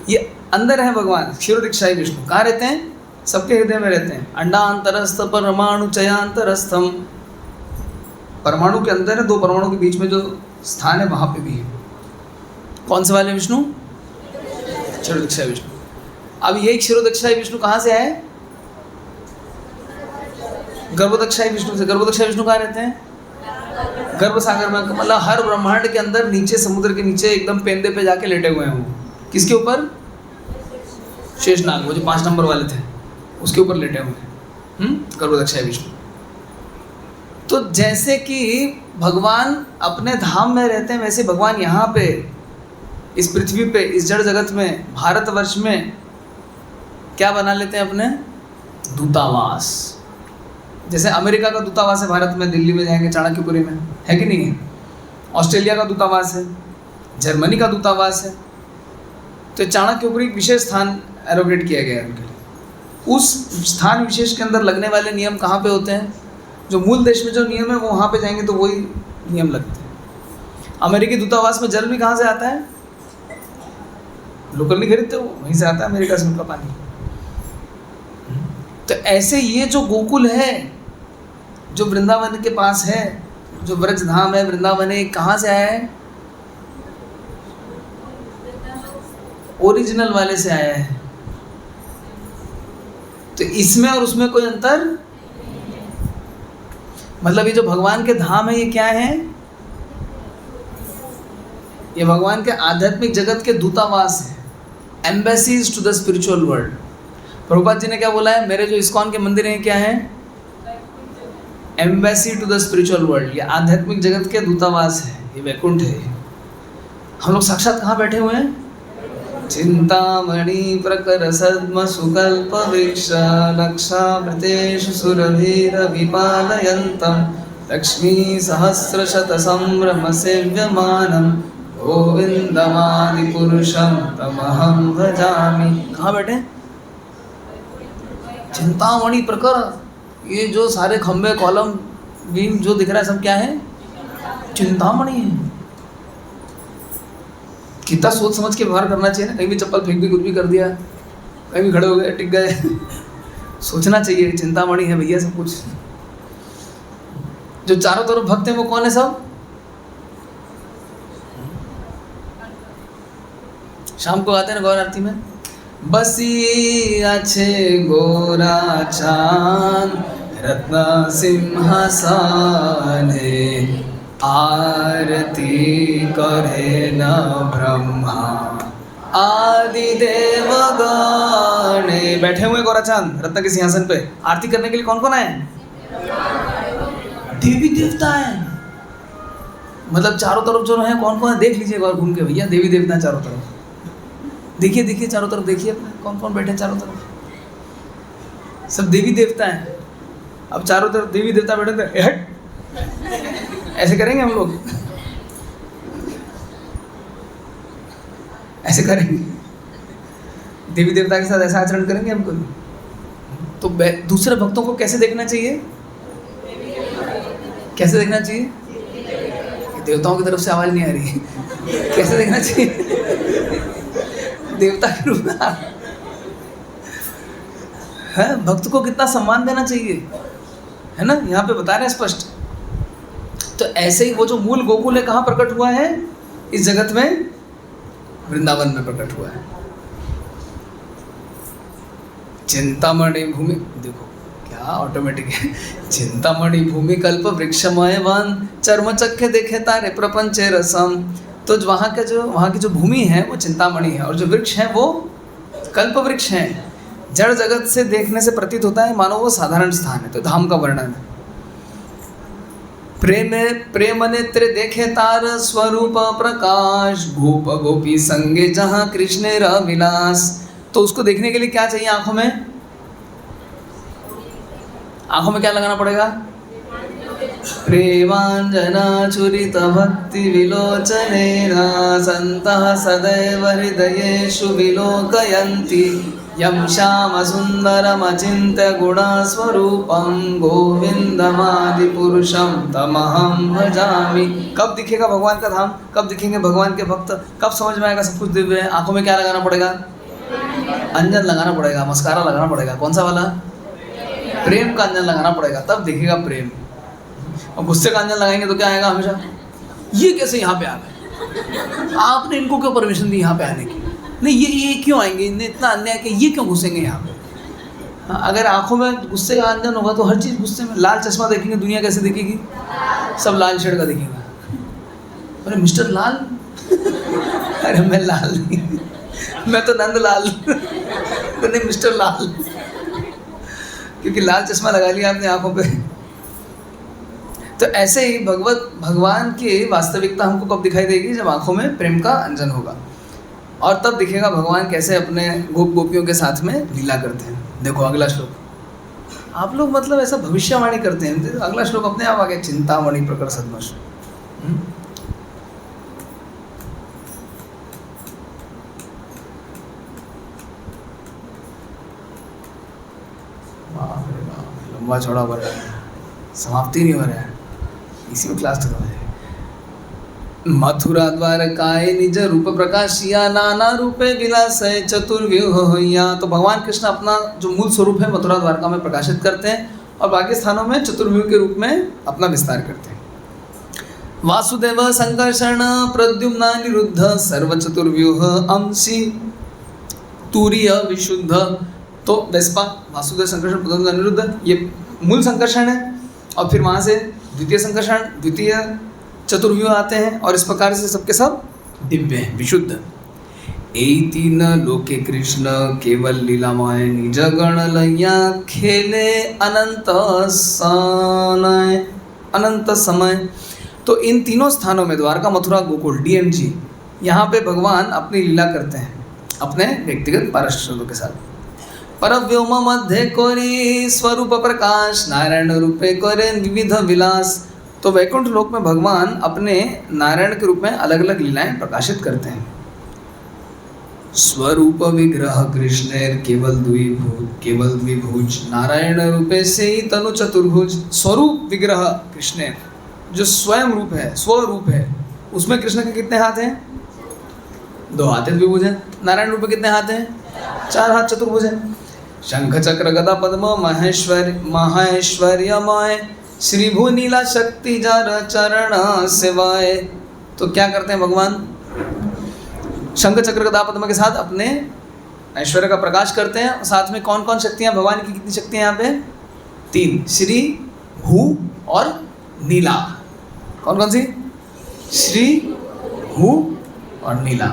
Speaker 6: ये अंदर है भगवान क्षीरोदक्षाय विष्णु। कहाँ रहते हैं? सबके हृदय में रहते हैं। अंडांतरस्थ परमाणु चयान्तरस्थम, परमाणु के अंदर है, 2 परमाणु के बीच में जो स्थान है वहाँ पे भी है। कौन से वाले विष्णु? क्षीरोदक्षाय विष्णु। अब यही क्षीरोदक्षाय विष्णु कहाँ से आए? गर्भोदक्षाय विष्णु से। गर्भोदक्षाय विष्णु कहाँ रहते हैं? गर्भ सागर में, मतलब हर ब्रह्मांड के अंदर नीचे, समुद्र के नीचे एकदम पेंदे पे जाके लेटे हुए हैं वो। किसके ऊपर? शेषनाग, वो जो 5 नंबर वाले थे उसके ऊपर लेटे हुए हैं गर्भोदक्षाय विष्णु। तो जैसे कि भगवान अपने धाम में रहते हैं, वैसे भगवान यहाँ पे इस पृथ्वी पे, इस जड़ जगत में, भारतवर्ष में क्या बना लेते हैं? अपने दूतावास। जैसे अमेरिका का दूतावास है भारत में, दिल्ली में जाएंगे चाणक्यपुरी में, है कि नहीं है? ऑस्ट्रेलिया का दूतावास है, जर्मनी का दूतावास है। तो चाणक्यपुरी एक विशेष स्थान एरोगेट किया गया है उनके लिए। उस स्थान विशेष के अंदर लगने वाले नियम कहाँ पे होते हैं? जो मूल देश में जो नियम है वो वहाँ पे जाएंगे तो वही नियम लगते हैं। अमेरिकी दूतावास में जल भी कहाँ से आता है? लोकल नहीं खरीदते, वो वहीं से आता है, अमेरिका से उनका पानी। तो ऐसे ये जो गोकुल है, जो वृंदावन के पास है, जो ब्रज धाम है, वृंदावन है, कहाँ से आया है? ओरिजिनल वाले से आया है। तो इसमें और उसमें कोई अंतर, मतलब ये जो भगवान के धाम है ये क्या है? ये भगवान के आध्यात्मिक जगत के दूतावास है, embassies to the spiritual world. Prabhupada ji ने क्या बोला है? मेरे जो इस्कॉन के मंदिर हैं क्या है? Embassy to the spiritual world. ये आध्यात्मिक जगत के दूतावास है, ये वैकुंठ है। हम लोग साक्षात कहाँ बैठे हुए हैं? चिंतामणि प्रकर सद्म सुकल्प वृक्ष लक्षामृतेषु सुरभिर विपालयन्तम लक्ष्मी सहस्रशत संभ्रम सेव्यमानं गोविंदमादि पुरुषं तमहं भजामि। कहाँ बैठे? चिंतामणि प्रकर। ये जो सारे खंबे कॉलम बीम जो दिख रहा है सब क्या है? चिंतामणि है। कितना सोच समझ के व्यवहार करना चाहिए ना। कहीं भी चप्पल फेंक दी, कुछ भी कर दिया, कहीं भी खड़े हो गए, टिक गए। सोचना चाहिए चिंतामणि है भैया सब कुछ। जो चारों तरफ भक्त हैं वो कौन है सब? शाम को आते हैं ना गौर आरती में, बसी अच्छे गोरा चांद रत्न सिंहासने आरती करे न ब्रह्मा आदि देवगणे। बैठे हुए गोरा चांद रत्न के सिंहासन पे, आरती करने के लिए कौन कौन आए? देवी देवता है। मतलब चारों तरफ जो है कौन कौन है देख लीजिए गौर घूम के भैया, देवी देवता है चारों तरफ। देखिए देखिए चारों तरफ देखिए कौन कौन बैठे हैं चारों तरफ, सब देवी देवता हैं। अब चारों तरफ देवी देवता बैठे थे, हट ऐसे करेंगे हम लोग? ऐसे करेंगे? देवी देवता के साथ ऐसा आचरण करेंगे हम कभी? तो दूसरे भक्तों को कैसे देखना चाहिए? कैसे देखना चाहिए? देवताओं की तरफ से आवाज नहीं आ रही है। कैसे देखना चाहिए? देवता के रूप में है। भक्त को कितना सम्मान देना चाहिए, है ना? यहाँ पे बता रहे हैं स्पष्ट। तो ऐसे ही वो जो मूल गोकुल है कहाँ प्रकट हुआ है? इस जगत में, वृंदावन में प्रकट हुआ है। चिंतामणि भूमि, देखो क्या ऑटोमेटिक है। चिंतामणि भूमि कल्प वृक्षमय वन चर्म चक्के देखे तारे प्रपंचे रसम। तो वहाँ की जो भूमि है वो चिंतामणि है, और जो वृक्ष है वो कल्प वृक्ष है। जड़ जगत से देखने से प्रतीत होता है मानो वो साधारण स्थान है। तो धाम का वर्णन है। प्रेम नेत्र देखे तार स्वरूप प्रकाश गोप गोपी संगे जहाँ कृष्ण विलास। तो उसको देखने के लिए क्या चाहिए? आंखों में, आंखों में क्या लगाना पड़ेगा? प्रेमांजना चुरित भक्ति विलोचनेन संतः सदैव हृदयेषु विलोकयन्ति यं श्याम सुंदरमचिन्त्य गुणस्वरूपं गोविंदमादि पुरुषं तमहं भजामि। कब दिखेगा भगवान का धाम? कब दिखेंगे भगवान के भक्त? कब समझ में आएगा सब कुछ दिव्य है? आंखों में क्या लगाना पड़ेगा? अंजन लगाना पड़ेगा, मस्कारा लगाना पड़ेगा। कौन सा वाला? प्रेम का अंजन लगाना पड़ेगा, तब दिखेगा प्रेम। और गुस्से का अंजन लगाएंगे तो क्या आएगा हमेशा? ये कैसे यहाँ पे आ गए? आपने इनको क्यों परमिशन दी यहाँ पे आने की? नहीं ये क्यों आएंगे? इन्हें इतना अन्याय कि ये क्यों घुसेंगे यहाँ पे? हाँ, अगर आंखों में गुस्से का अंजन होगा तो हर चीज़ गुस्से में। लाल चश्मा देखेंगे, दुनिया कैसे देखेगी? सब लाल शेड का देखेगा। अरे मिस्टर लाल, अरे मैं लाल नहीं, मैं तो नंदलाल। तो नहीं मिस्टर लाल, क्योंकि लाल चश्मा लगा लिया आपने आंखों पे। तो ऐसे ही भगवान की वास्तविकता हमको कब दिखाई देगी? जब आंखों में प्रेम का अंजन होगा, और तब दिखेगा भगवान कैसे अपने गोप गोपियों के साथ में लीला करते हैं। देखो अगला श्लोक, आप लोग मतलब ऐसा भविष्यवाणी करते हैं। अगला श्लोक अपने आप आ गया, चिंतामणि प्रकर सद्मश। लंबा चौड़ा बढ़ रहा है, समाप्ति नहीं हो रहा है, इसी में क्लास खत्म है। मथुरा द्वारकाय निज रूप प्रकाशिया नाना रूपे विलास चतुर्व्यूह। तो भगवान कृष्ण अपना जो मूल स्वरूप है मथुरा द्वारका में प्रकाशित करते हैं, और बाकी स्थानों में चतुर्व्यूह के रूप में अपना विस्तार करते हैं। वासुदेव संकर्षण प्रद्युम्न निरुद्ध सर्व चतुर्व्यूह अंशी तुरीय विशुद्ध। तो वेस्पा, वासुदेव संकर्षण प्रद्युम्न अनिरुद्ध, ये मूल संकर्षण है, और फिर वहाँ से द्वितीय संकर्षण, द्वितीय चतुर्व्यूह आते हैं, और इस प्रकार से सबके सब दिव्य हैं, विशुद्ध। एति न लोके कृष्ण केवल लीलामय निज गण लैया खेले अनंत समय। तो इन तीनों स्थानों में, द्वारका, मथुरा, गोकुल, DMG, यहाँ पे भगवान अपनी लीला करते हैं अपने व्यक्तिगत पार्षदों के साथ। परव्योम मध्य कोरी स्वरूप प्रकाश नारायण रूपे करे विविध विलास। तो वैकुंठ लोक में भगवान अपने नारायण के रूप में अलग अलग लीलाएं प्रकाशित करते हैं। स्वरूप विग्रह कृष्णेर केवल द्विभुज नारायण रूपे से ही तनु चतुर्भुज। स्वरूप विग्रह कृष्णेर, जो स्वयं रूप है, स्वरूप है, उसमें कृष्ण के कितने हाथ हैं? 2 हाथ हैं, द्विभुज है। नारायण रूप में कितने हाथ हैं? 4 हाथ, चतुर्भुज है। शंख चक्र गदा पद्म महेश्वर्यमय श्री भू नीला शक्ति जार चरण सेवाय। तो क्या करते हैं भगवान? शंख चक्र गदा पद्म के साथ अपने ऐश्वर्य का प्रकाश करते हैं। साथ में कौन कौन शक्तियां भगवान की? कितनी शक्तियां यहाँ पे? 3, श्री, भू और नीला। कौन कौन सी? श्री, भू और नीला।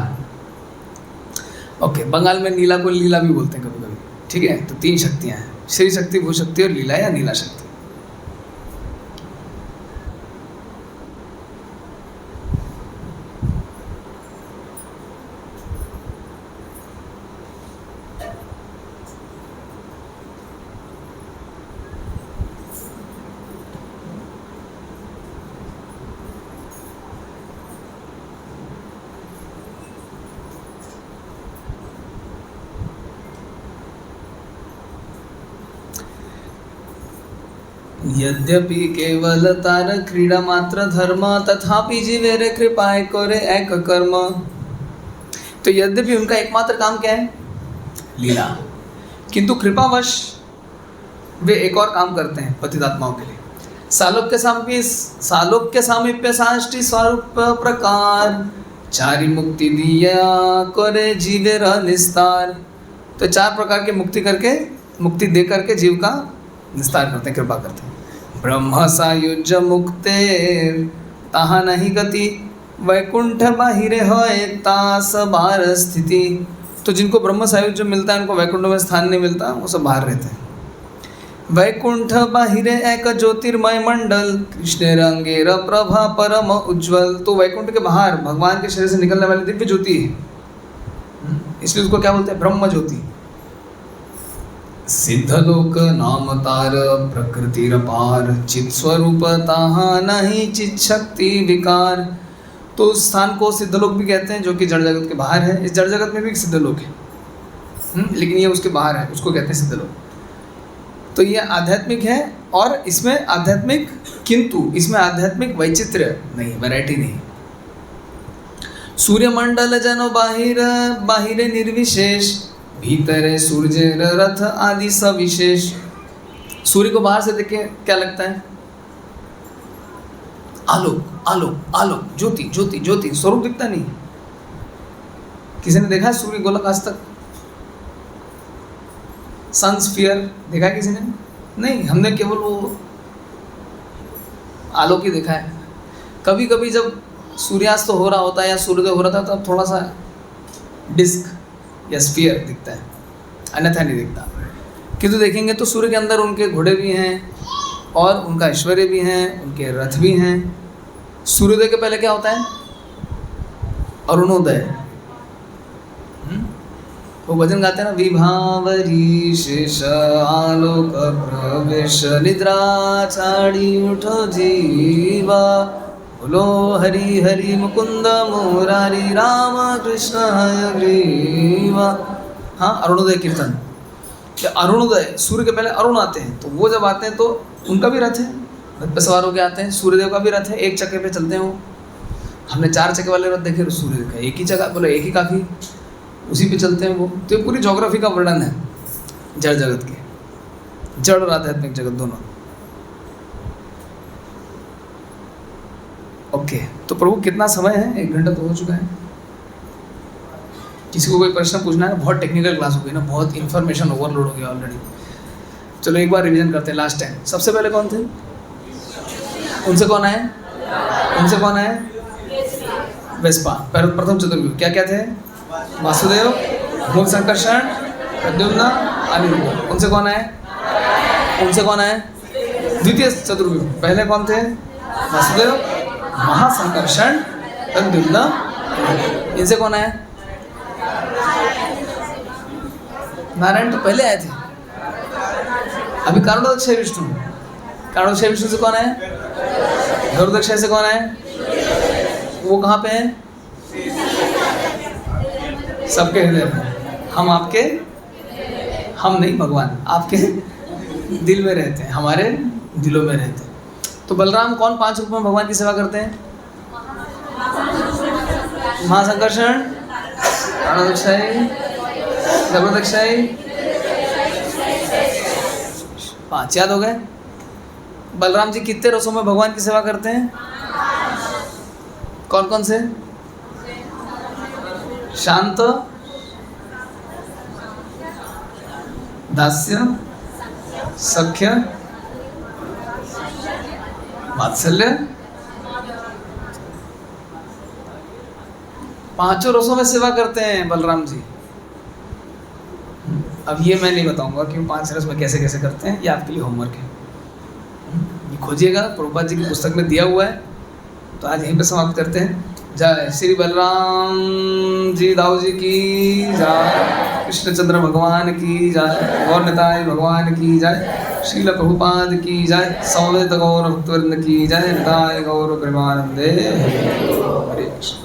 Speaker 6: ओके, बंगाल में नीला को लीला भी बोलते हैं कभी कभी, ठीक है। तो 3 शक्तियां हैं, श्री शक्ति, भू शक्ति और लीला या नीला शक्ति। यद्यपि केवल तार क्रीडा मात्र धर्म तथापि जीवेरे कृपाय करे एक कर्म। तो यद्यपि उनका एकमात्र काम क्या है? लीला, किंतु कृपावश वे एक और काम करते हैं पतितात्माओं के लिए। सालोक्य सामीप्य साष्टि स्वरूप प्रकार चारि मुक्ति दिया करे जीवेर निस्तार। तो 4 प्रकार की मुक्ति करके, मुक्ति दे करके जीव का निस्तार करते हैं, कृपा करते हैं। ब्रह्म सायुज्य मुक्ते ताहा नहीं गति वैकुंठ बाहिरे होए तास बाहर स्थिति। तो जिनको ब्रह्म सायुज्य मिलता है उनको वैकुंठ में स्थान नहीं मिलता, वो सब बाहर रहते हैं। वैकुंठ बाहिरे एक ज्योतिर्मय मंडल कृष्ण रंगेर प्रभा परम उज्ज्वल। तो वैकुंठ के बाहर भगवान के शरीर से निकलने वाली दिव्य ज्योति है, इसलिए उसको क्या बोलते हैं? ब्रह्म ज्योति। सिद्धलोक नाम तार प्रकृतिर पार चित स्वरूप ताहा नहीं चित शक्ति विकार। तो उस स्थान को सिद्धलोक भी कहते हैं, जो कि जड़ जगत के बाहर है। इस जड़ जगत में भी एक सिद्धलोक है, लेकिन ये उसके बाहर है, उसको कहते हैं सिद्धलोक। तो ये आध्यात्मिक है और इसमें आध्यात्मिक, किंतु इसमें आध्यात्मिक वैचित्र्य नहीं, वैरायटी नहीं। सूर्यमंडल जनो बाहिरे निर्विशेष भीतरे सूर्य रथ आदि सविशेष। सूर्य को बाहर से देखे क्या लगता है? आलोक आलोक आलोक, ज्योति ज्योति ज्योति, स्वरूप दिखता नहीं। किसी ने देखा है सूर्य गोलक आज तक? सन स्फीयर देखा है किसी ने? नहीं, हमने केवल वो आलोक ही देखा है। कभी कभी जब सूर्यास्त हो रहा होता है या सूर्योदय हो रहा था तब थोड़ा सा डिस्क या स्फीयर दिखता है, अन्यथा नहीं दिखता। किंतु देखेंगे तो सूर्य के अंदर उनके घोड़े भी हैं और उनका ऐश्वर्य भी हैं, उनके रथ भी हैं। सूर्योदय के पहले क्या होता है? अरुणोदय। वो भजन गाते हैं ना, विभावरी शेष आलोक प्रवेश निद्रा छाड़ी उठो जीवा बोलो हरि हरि मुकुंद मुरारी राम कृष्ण हयग्रीवा। हाँ, अरुणोदय कीर्तन। अरुणोदय, सूर्य के पहले अरुण आते हैं, तो वो जब आते हैं तो उनका भी रथ है, रथ पे सवार होकर आते हैं। सूर्यदेव का भी रथ है, एक चक्के पे चलते हैं वो। हमने 4 चक्के वाले रथ देखे, सूर्यदेव का एक ही जगह, बोले एक ही काफ़ी, उसी पे चलते हैं वो। तो ये पूरी ज्योग्राफी का वर्णन है जड़ जगत के, जड़ और आध्यात्मिक जगत दोनों। ओके, तो प्रभु कितना समय है? 1 घंटा तो हो चुका है। किसी को कोई प्रश्न पूछना है? बहुत टेक्निकल क्लास हो गई ना, बहुत इन्फॉर्मेशन ओवरलोड हो गया ऑलरेडी। चलो एक बार रिवीजन करते हैं लास्ट टाइम। सबसे पहले कौन थे? उनसे कौन आए? उनसे कौन आए? वेस्पा। प्रथम चतुर्भुज क्या क्या थे? वासुदेव, मूल संकर्षण, प्रद्युम्न, अनिरुद्ध। उनसे कौन आए? उनसे कौन आए? द्वितीय चतुर्भुज। पहले कौन थे? वासुदेव, महासंकर्षण, प्रद्युम्न। इनसे कौन आए? नारायण तो पहले आए थे, अभी कारणोदय विष्णु। कारणोदय विष्णु से कौन है? गरुदक्षिणा से कौन है? वो कहाँ पे है? सबके हृदय में। हम आपके, हम नहीं भगवान, आपके दिल में रहते हैं, हमारे दिलों में रहते हैं। तो बलराम कौन 5 रूप में भगवान की सेवा करते हैं? महासंकर्षण, प्राणोदक्षाई, गर्भोदक्षाई, 5 याद हो गए। बलराम जी कितने रसों में भगवान की सेवा करते हैं? कौन कौन से? शांत, दास्य, सख्य, वात्सल्य, 5 रसों में सेवा करते हैं बलराम जी। अब ये मैं नहीं बताऊंगा कि 5 रस में कैसे कैसे करते हैं, ये आपके लिए होमवर्क है। ये खोजिएगा, प्रभुपाद जी की पुस्तक में दिया हुआ है। तो आज यहीं पे समाप्त करते हैं। जय श्री बलराम जी दाऊ जी की जय, कृष्णचंद्र भगवान की जय, गौर निताई भगवान की जय, श्रील प्रभुपाद की जय, समवेत गौर भक्तवृंद की जय, निताय गौर प्रेमानंदे हरे कृष्ण।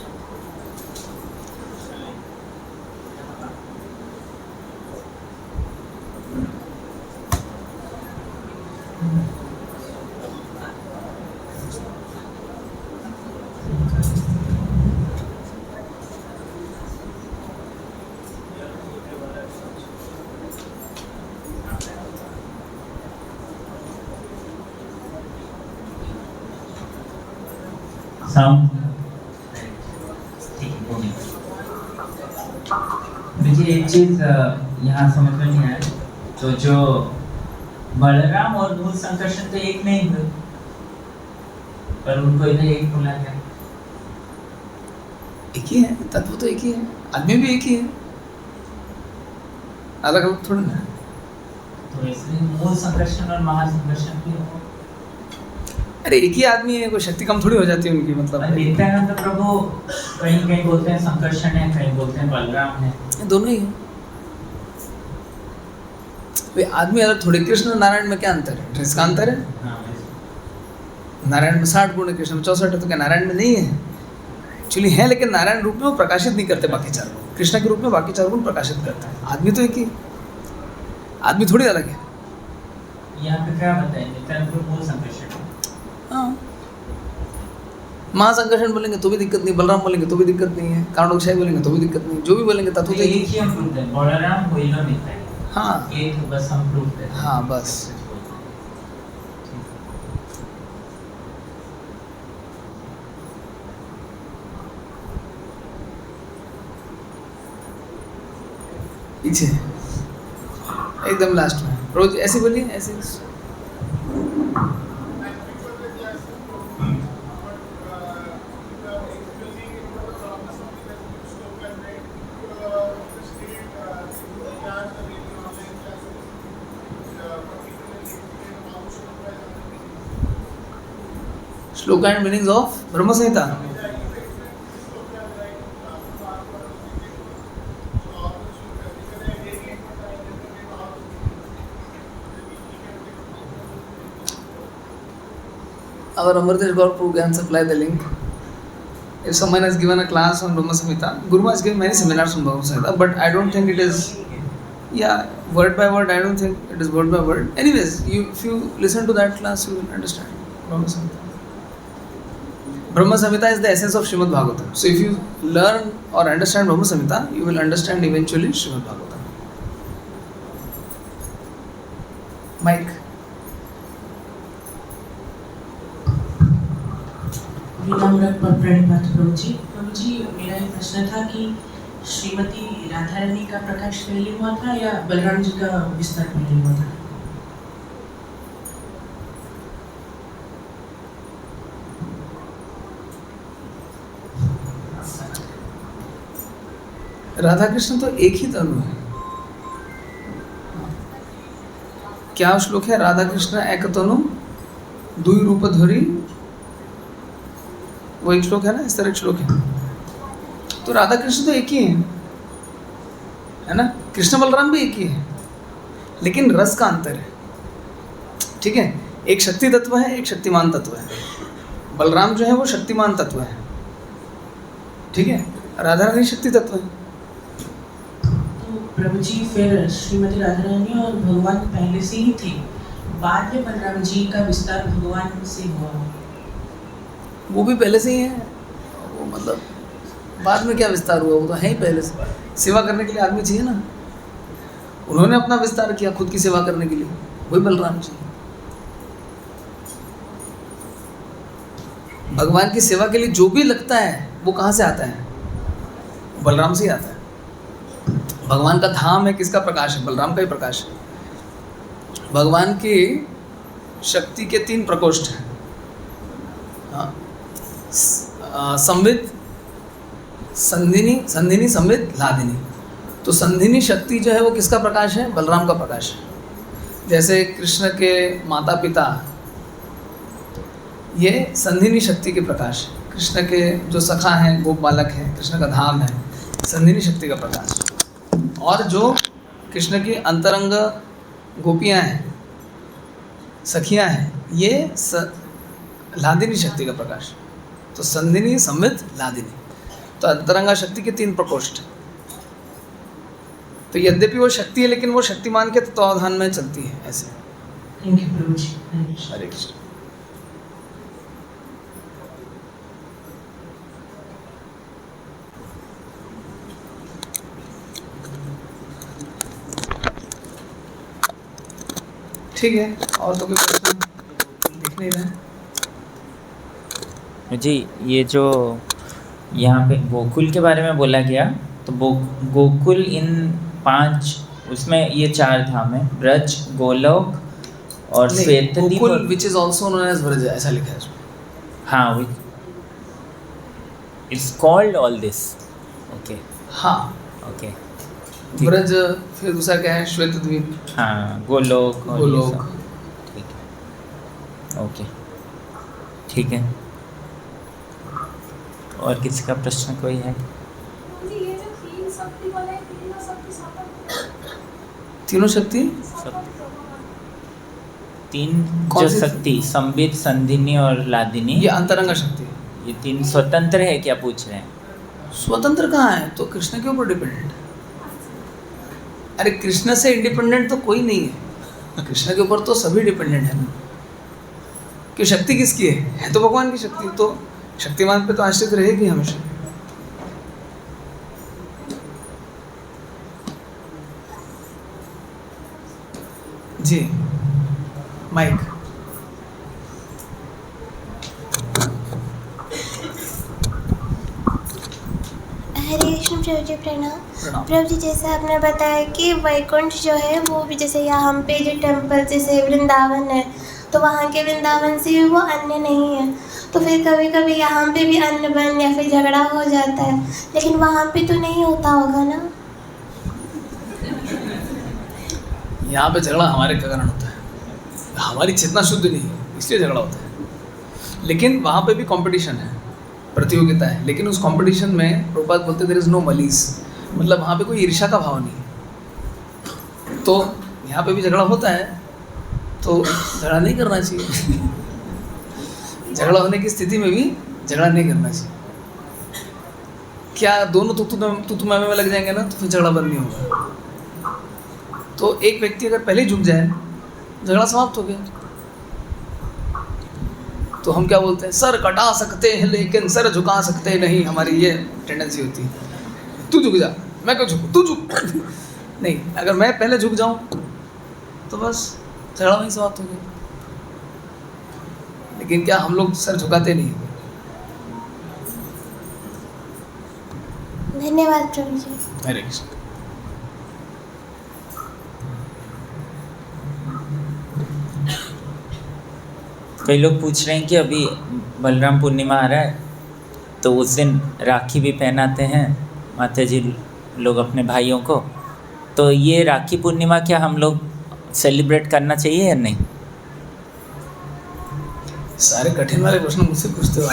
Speaker 8: मुझे एक चीज यहाँ समझ में नहीं आया, तो जो बलराम और मूल संकर्षण तो एक नहीं हुए, पर उनको इधर एक बोला गया।
Speaker 6: एक ही है, तत्व तो एक ही है, आदमी भी एक ही है, अलग अलग थोड़ी ना।
Speaker 8: तो इसलिए मूल संकर्षण और महासंकर्षण भी हो।
Speaker 6: अरे एक ही आदमी है, कोई शक्ति कम थोड़ी हो जाती है उनकी, मतलब।
Speaker 8: नित्यानंद प्रभु कहीं कहीं बोलते हैं संकर्षण है, कहीं बोलते हैं बलराम है,
Speaker 6: दोनों ही है। वे आदमी अलग थोड़े। कृष्ण और नारायण में क्या अंतर है? ड्रेस का अंतर है। नारायण में 60 गुण है, कृष्ण में 64 है। तो क्या नारायण में नहीं है? एक्चुअली है, लेकिन नारायण रूप में वो प्रकाशित नहीं करते बाकी 4 गुण। कृष्ण के रूप में बाकी 4 गुण प्रकाशित करते हैं। आदमी तो एक ही, आदमी थोड़ी अलग है।
Speaker 8: यहाँ पे क्या बताएं? नित्यानंद प्रभु मूल संकर्षण।
Speaker 6: हाँ, महासंकर्षण बोलेंगे तो भी दिक्कत नहीं, बलराम बोलेंगे तो भी दिक्कत नहीं है, कारणोक्षाई बोलेंगे तो भी दिक्कत नहीं, जो भी बोलेंगे तत्व तो
Speaker 8: एक ही हम प्रूफ दें, बलराम होइल मिलता है।
Speaker 6: हाँ,
Speaker 8: एक बस हम प्रूफ दें।
Speaker 6: हाँ बस। पीछे एकदम लास्ट में रोज ऐसे बोलिए, ऐसे। Shloka and meanings of Brahma Samhita. Our Amardesh Gaur Prabhu can supply the link. If someone has given a class on Brahma Samhita, Guru has given many seminars on Brahma Samhita, but I don't think it is, word by word. I don't think it is word by word. Anyways, if you listen to that class, you will understand Brahma Samhita. Brahma Samhita is the essence of Srimad Bhagavatam. So if you learn or understand Brahma Samhita, you will understand eventually Srimad Bhagavatam. Mike.
Speaker 9: प्रभु जी, मेरा एक प्रश्न था कि श्रीमती राधा रानी का प्रकाश पहले हुआ था या बलराम जी का विस्तार पहले हुआ था?
Speaker 6: राधा कृष्ण तो एक ही तनु है। क्या श्लोक है? राधा कृष्ण एक तनु दुई रूप धरी, वो एक श्लोक है ना, इस तरह एक श्लोक है। तो राधा कृष्ण तो एक ही है ना, कृष्ण बलराम भी एक ही है, लेकिन रस का अंतर है। ठीक है, एक शक्ति तत्व है, एक शक्तिमान तत्व है। बलराम जो है वो शक्तिमान तत्व है, ठीक है, राधा रानी शक्ति तत्व है।
Speaker 9: तो प्रभु जी फिर श्रीमती राधा रानी और भगवान पहले से ही थे, बाद में बलराम जी का विस्तार भगवान से हुआ?
Speaker 6: वो भी पहले से ही है, वो मतलब बाद में क्या विस्तार हुआ, वो तो है ही पहले से। सेवा करने के लिए आदमी चाहिए ना, उन्होंने अपना विस्तार किया खुद की सेवा करने के लिए, वही बलराम जी। भगवान की सेवा के लिए जो भी लगता है वो कहाँ से आता है, बलराम से ही आता है। भगवान का धाम है, किसका प्रकाश है, बलराम का ही प्रकाश है। भगवान की शक्ति के 3 प्रकोष्ठ हैं, हाँ, संवित, संधिनी, संवित, लादिनी। तो संधिनी शक्ति जो है वो किसका प्रकाश है, बलराम का प्रकाश है। जैसे कृष्ण के माता पिता ये संधिनी शक्ति के प्रकाश है, कृष्ण के जो सखा हैं, गोप बालक हैं, कृष्ण का धाम है, संधिनी शक्ति का प्रकाश। और जो कृष्ण की अंतरंग गोपियां हैं, सखियां हैं, ये लादिनी शक्ति का प्रकाश। तो संधिनी, संवित, लादिनी, तो अंतरंगा शक्ति के 3 प्रकोष्ठ। तो यद्यपि वो शक्ति है लेकिन वो शक्तिमान के तत्वावधान में चलती है ऐसे।
Speaker 9: थैंक यू प्रभु जी।
Speaker 6: हरे कृष्ण। ठीक है, और तो कोई प्रश्न दिख नहीं रहा है
Speaker 7: जी। ये जो यहाँ पे गोकुल के बारे में बोला गया, तो गोकुल इन 5 उसमें ये 4 धाम है, ब्रज, गोलोक और Shvetadvipa.
Speaker 6: Gokul which is also known as Braj, ऐसा लिखा है।
Speaker 7: हाँ, it's called all this. Okay,
Speaker 6: हाँ,
Speaker 7: ओके।
Speaker 6: ब्रज, फिर दूसरा क्या है, श्वेतद्वीप,
Speaker 7: हाँ, गोलोक और
Speaker 6: गोलोक।
Speaker 7: ये सब। ठीक है, ओके, ठीक है। और किसी का प्रश्न कोई है?
Speaker 6: तीनों शक्ति,
Speaker 7: 3
Speaker 6: कौन
Speaker 7: जो
Speaker 6: सी?
Speaker 7: शक्ति, संबित, संधिनी और लादिनी,
Speaker 6: ये अंतरंगा शक्ति है।
Speaker 7: ये 3 स्वतंत्र है क्या पूछ रहे हैं?
Speaker 6: स्वतंत्र कहाँ है, तो कृष्ण के ऊपर डिपेंडेंट है। अरे कृष्ण से इंडिपेंडेंट तो कोई नहीं है, कृष्ण के ऊपर तो सभी डिपेंडेंट है ना। कि शक्ति किसकी है तो भगवान की शक्ति, तो शक्तिमान पे तो आश्रित रहेगी हमेशा। जी, माइक।
Speaker 10: हरे कृष्ण प्रभु जी, प्रणाम। प्रभु जी, जैसे आपने बताया कि वैकुंठ जो है वो भी, जैसे यहाँ पे जो टेम्पल जैसे वृंदावन है, तो वहाँ के वृंदावन से वो अन्य नहीं है, तो फिर कभी कभी यहाँ पे भी अन्न बन या फिर झगड़ा हो जाता है, लेकिन वहाँ पे तो नहीं होता होगा ना?
Speaker 6: यहाँ पे झगड़ा हमारे कारण होता है, हमारी चेतना शुद्ध नहीं है इसलिए झगड़ा होता है। लेकिन वहाँ पे भी कंपटीशन है, प्रतियोगिता है, लेकिन उस कंपटीशन में प्रभुपाद बोलते देयर इज नो मलीस, मतलब वहाँ पे कोई ईर्ष्या का भाव नहीं है। तो यहाँ पे भी झगड़ा होता है, तो झगड़ा नहीं करना चाहिए। झगड़ा होने की स्थिति में भी झगड़ा नहीं करना चाहिए। क्या दोनों तू में लग जाएंगे ना, तो फिर झगड़ा बंद नहीं होगा। तो एक व्यक्ति अगर पहले झुक जाए, झगड़ा समाप्त हो गया। तो हम क्या बोलते हैं, सर कटा सकते हैं लेकिन सर झुका सकते नहीं, हमारी ये टेंडेंसी होती है। तू झुक जा, मैं क्यों झुकूं, तू झुक। नहीं, अगर मैं पहले झुक जाऊं तो बस झगड़ा वहीं समाप्त हो गया। लेकिन क्या हम लोग सर झुकाते नहीं?
Speaker 10: धन्यवाद प्रभु जी।
Speaker 6: हरे कृष्ण।
Speaker 7: कई लोग पूछ रहे हैं कि अभी बलराम पूर्णिमा आ रहा है, तो उस दिन राखी भी पहनाते हैं माता जी लोग अपने भाइयों को, तो ये राखी पूर्णिमा क्या हम लोग सेलिब्रेट करना चाहिए या नहीं?
Speaker 6: सारे कठिन वाले प्रश्न मुझसे पूछते हो।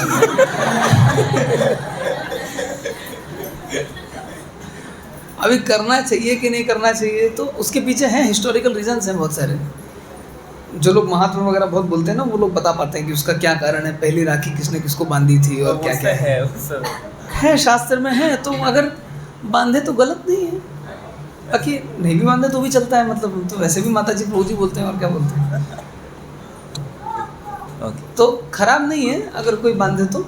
Speaker 6: अभी करना चाहिए कि नहीं करना चाहिए, तो उसके पीछे हैं हिस्टोरिकल रीजंस हैं बहुत सारे।
Speaker 11: जो लोग महात्मा वगैरह बहुत बोलते हैं ना, वो लोग बता पाते हैं कि उसका क्या कारण है, पहली राखी किसने किसको बांधी थी और क्या क्या है शास्त्र में है। तो अगर बांधे तो गलत नहीं है, बाकी नहीं भी बांधे तो भी चलता है। मतलब तो वैसे भी माता जी प्रभु जी बोलते हैं और क्या बोलते हैं, तो खराब नहीं है अगर कोई बांधे तो।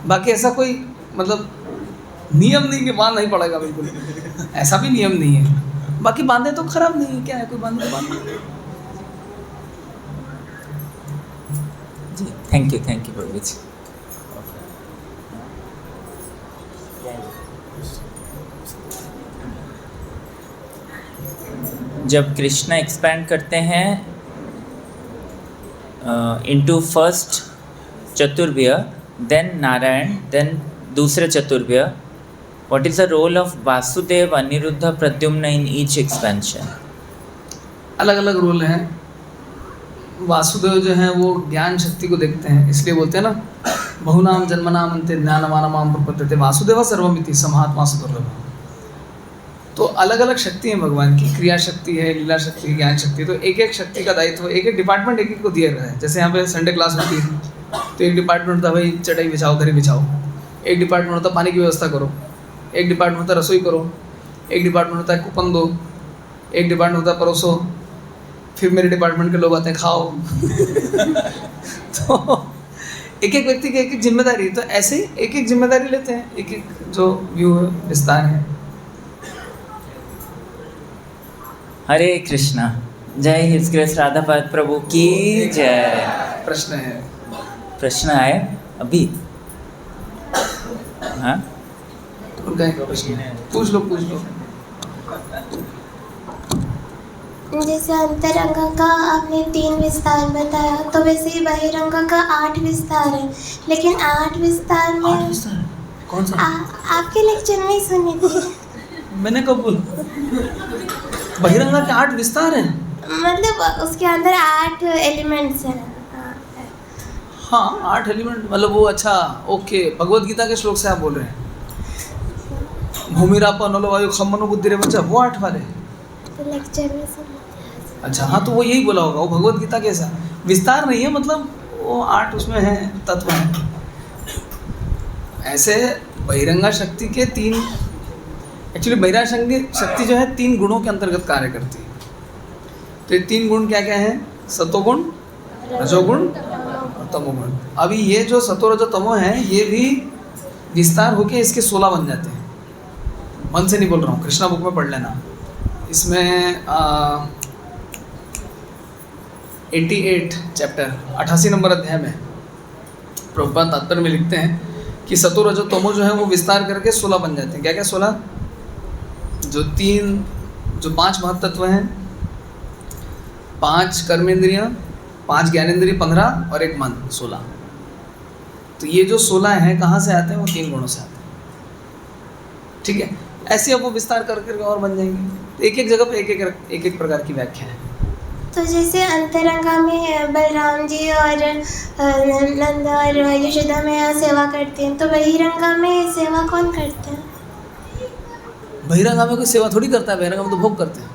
Speaker 11: बाकी ऐसा कोई मतलब नियम नहीं कि बांधना ही पड़ेगा, बिल्कुल ऐसा भी नियम नहीं है। बाकी बांधे तो खराब नहीं है, क्या है, कोई बांधे तो बांधे।
Speaker 7: जी थैंक यू प्रभु जी। जब कृष्णा एक्सपैंड करते हैं इनटू फर्स्ट चतुर्व्य, देन नारायण, देन दूसरे चतुर्व्य, what is the role of Vasudev, Aniruddha, Pradyumna in each expansion?
Speaker 11: अलग अलग रोल हैं। वासुदेव जो हैं वो ज्ञान शक्ति को देखते हैं, इसलिए बोलते हैं ना, बहुनाम जन्मनाम अंते ज्ञानवानमाम प्रपद्यते वासुदेव सर्वमिति समहात्मा सुदुर्लभ। तो अलग अलग शक्ति हैं भगवान की, क्रिया शक्ति है, लीला शक्ति, ज्ञान शक्ति। तो एक एक शक्ति का दायित्व, एक एक डिपार्टमेंट एक एक को दिया गया है। जैसे यहाँ पे संडे क्लास होती है तो एक डिपार्टमेंट होता है भाई चटाई बिछाओ, दरी बिछाओ। एक डिपार्टमेंट होता है पानी की व्यवस्था करो, एक डिपार्टमेंट होता है रसोई करो, एक डिपार्टमेंट होता है कूपन दो, एक डिपार्टमेंट होता है परोसो, फिर मेरे डिपार्टमेंट के लोग आते हैं खाओ। तो एक एक व्यक्ति की एक एक जिम्मेदारी, तो ऐसे ही एक एक जिम्मेदारी लेते हैं, एक एक जो व्यू विस्तार है।
Speaker 7: हरे कृष्णा। जय हिज ग्रेस राधापाद प्रभु की जय।
Speaker 11: प्रश्न है,
Speaker 7: प्रश्न आए अभी? हाँ
Speaker 11: पूछ लो पूछ लो।
Speaker 10: जैसे अंतरंग का आपने 3 विस्तार बताया, तो वैसे ही बहिरंग का 8 विस्तार है, लेकिन 8 विस्तार में
Speaker 11: 8 विस्तार कौन सा?
Speaker 10: आपके लेक्चर में ही सुनी थी।
Speaker 11: मैंने कब बोला? बहिरंगा के 8 विस्तार हैं,
Speaker 10: मतलब उसके अंदर 8 एलिमेंट्स हैं।
Speaker 11: हाँ 8 एलिमेंट, मतलब वो अच्छा ओके, भगवत गीता के श्लोक से आप बोल रहे हैं। भूमिरापा नलो वायु खम मनो बुद्धि रे बच्चा, वो 8 वाले
Speaker 10: तो लेक्चर में सुनी।
Speaker 11: अच्छा हाँ, तो वो यही बोला होगा, वो भगवत गीता कैसा विस्तार नहीं है, मतलब वो 8 उसमें है तत्व हैं। ऐसे बहिरंगा शक्ति के 3, एक्चुअली बहिरंगा शक्ति जो है 3 गुणों के अंतर्गत कार्य करती है। तो ये 3 गुण क्या क्या हैं? सतोगुण, रजोगुण और तमोगुण। अभी ये जो सतो रजो तमो है, ये भी विस्तार होके इसके 16 बन जाते हैं। मन से नहीं बोल रहा हूँ, कृष्णा बुक में पढ़ लेना। इसमें 88 चैप्टर 88 नंबर अध्याय में प्रभुपाद तात्पर्य में लिखते हैं कि सतो रजो तमो जो है वो विस्तार करके 16 बन जाते हैं। क्या क्या 16? जो 5 महत्तत्व हैं, 5 कर्मेंद्रियाँ, 5 ज्ञानेंद्रिय 15 और 1 मन 16। तो ये जो 16 हैं कहाँ से आते हैं? वो 3 गुणों से आते हैं। ठीक है, ऐसे अब वो विस्तार करके और बन जाएंगे। एक एक जगह पे एक एक प्रकार की व्याख्या है।
Speaker 10: तो जैसे अंतरंगा में बलराम जी और नंद और यशोदा मैया सेवा करते हैं, तो बहिरंगा में सेवा कौन करते हैं?
Speaker 11: बहिरंगा में कोई सेवा थोड़ी करता है, बहिरंगा में तो भोग करते हैं।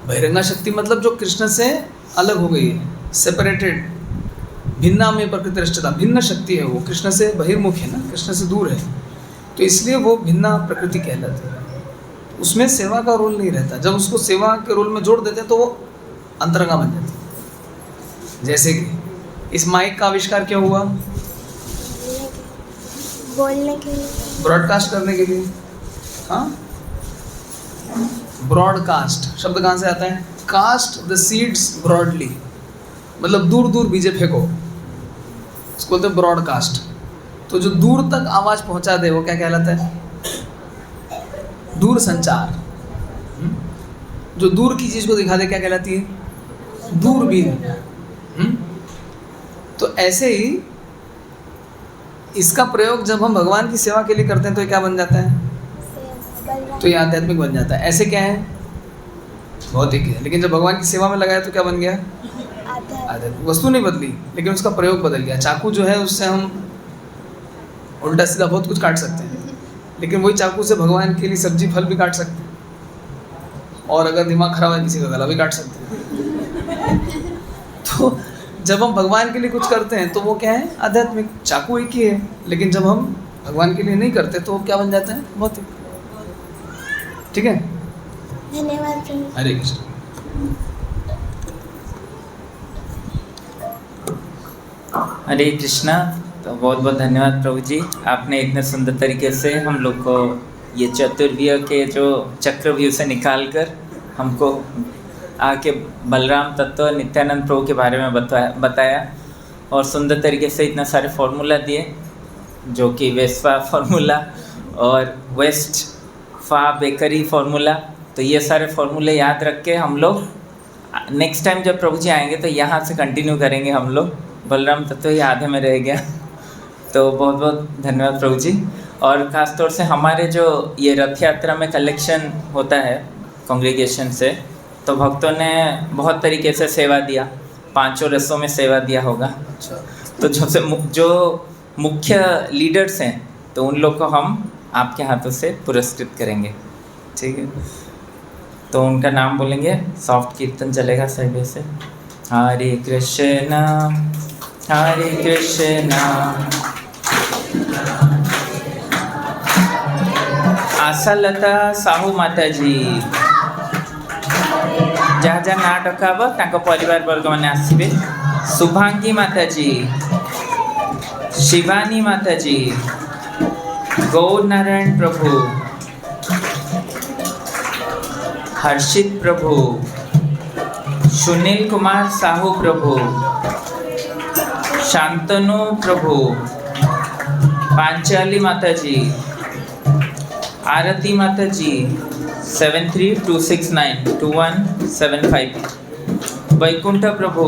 Speaker 11: बहिरंगा शक्ति मतलब जो कृष्ण से अलग हो गई है, सेपरेटेड, भिन्ना में प्रकृति रष्टता, भिन्न शक्ति है वो, कृष्ण से बहिर्मुख है ना, कृष्ण से दूर है, तो इसलिए वो भिन्ना प्रकृति कहलाती है। उसमें सेवा का रोल नहीं रहता। जब उसको सेवा के रोल में जोड़ देते हैं तो वो अंतरंगा बन जाती है। जैसे कि इस माइक का आविष्कार क्यों हुआ?
Speaker 10: बोलने के लिए,
Speaker 11: ब्रॉडकास्ट करने के लिए। हाँ, ब्रॉडकास्ट शब्द कहाँ से आता है? कास्ट द सीड्स ब्रॉडली, मतलब दूर दूर बीजे फेंको, इसको बोलते हैं ब्रॉडकास्ट। तो जो दूर तक आवाज़ पहुँचा दे वो क्या कहलाता है? दूर संचार। जो दूर की चीज़ को दिखा दे क्या कहलाती है? दूरबीन। तो ऐसे ही इसका प्रयोग जब हम भगवान की सेवा के लिए करते हैं तो ये क्या बन जाता है? तो ये आध्यात्मिक बन जाता है। ऐसे क्या है? भौतिक है। लेकिन जब भगवान की सेवा में लगाया तो क्या बन गया? आध्यात्मिक। वस्तु नहीं बदली, लेकिन उसका प्रयोग बदल गया। चाकू जो है उससे हम उल्टा सीधा बहुत कुछ काट सकते हैं, लेकिन वही चाकू से भगवान के लिए सब्जी फल भी काट सकते हैं, और अगर दिमाग खराब है किसी का गला भी काट सकते हैं। तो जब हम भगवान के लिए कुछ करते हैं तो वो क्या है, आध्यात्मिक। चाकू एक ही है, लेकिन जब हम भगवान के लिए नहीं करते तो वो क्या बन जाता है, भौतिक। ठीक है,
Speaker 10: धन्यवाद प्रभु।
Speaker 11: हरे कृष्ण।
Speaker 7: हरे कृष्णा। तो बहुत बहुत धन्यवाद प्रभु जी, आपने इतने सुंदर तरीके से हम लोग को ये चतुर्व्यूह के जो चक्रव्यूह से निकाल कर हमको आके बलराम तत्व नित्यानंद प्रभु के बारे में बताया और सुंदर तरीके से इतना सारे फॉर्मूला दिए, जो कि वेस्फा फार्मूला और वेस्ट फा बेकरी फार्मूला। तो ये सारे फार्मूले याद रख के हम लोग नेक्स्ट टाइम जब प्रभु जी आएंगे तो यहाँ से कंटिन्यू करेंगे हम लोग। बलराम तत्व ये आधे में रह गया। तो बहुत बहुत धन्यवाद प्रभु जी। और ख़ास तौर से हमारे जो ये रथ यात्रा में कलेक्शन होता है कांग्रेगेशन से, तो भक्तों ने बहुत तरीके से सेवा दिया, 5 रसों में सेवा दिया होगा। तो जो मुख्य लीडर्स हैं तो उन लोग को हम आपके हाथों से पुरस्कृत करेंगे, ठीक है। तो उनका नाम बोलेंगे, सॉफ्ट कीर्तन चलेगा सभी से। हरे कृष्णा हरे कृष्णा। आशालता साहू माता जी जहाँ जहाँ ना डकाब तांको परिवार वर्ग मैंने आसबे। शुभांगी माता जी, शिवानी माता जी, गौर नारायण प्रभु, हर्षित प्रभु, सुनील कुमार साहू प्रभु, शांतनु प्रभु, पांचाली माता जी, आरती माता जी 7326921775, वैकुंठ प्रभु,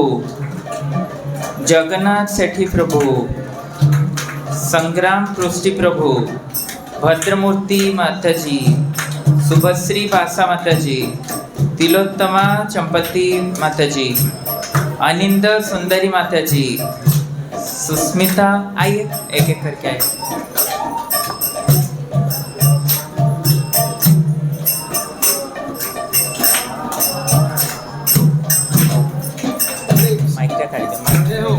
Speaker 7: जगन्नाथ सेठी प्रभु, संग्राम पृष्टि प्रभु, भद्रमूर्ति माता जी, शुभश्री पासा माता जी, तिलोत्तमा चंपति माता जी, अनिंद सुंदरी माता जी, सुस्मिता। आइए एक एक करके आइए। माइक का कर दो।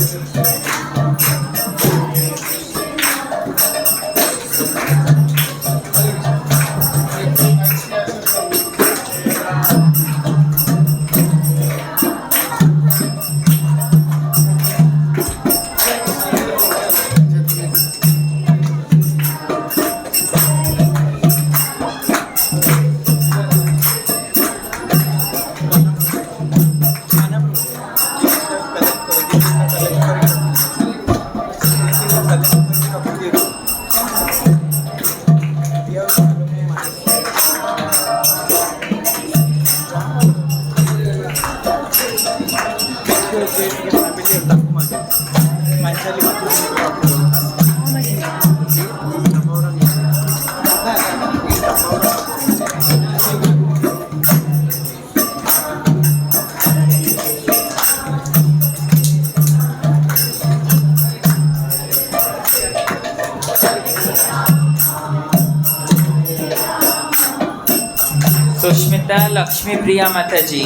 Speaker 7: सुष्मिता लक्ष्मी प्रिया माता जी,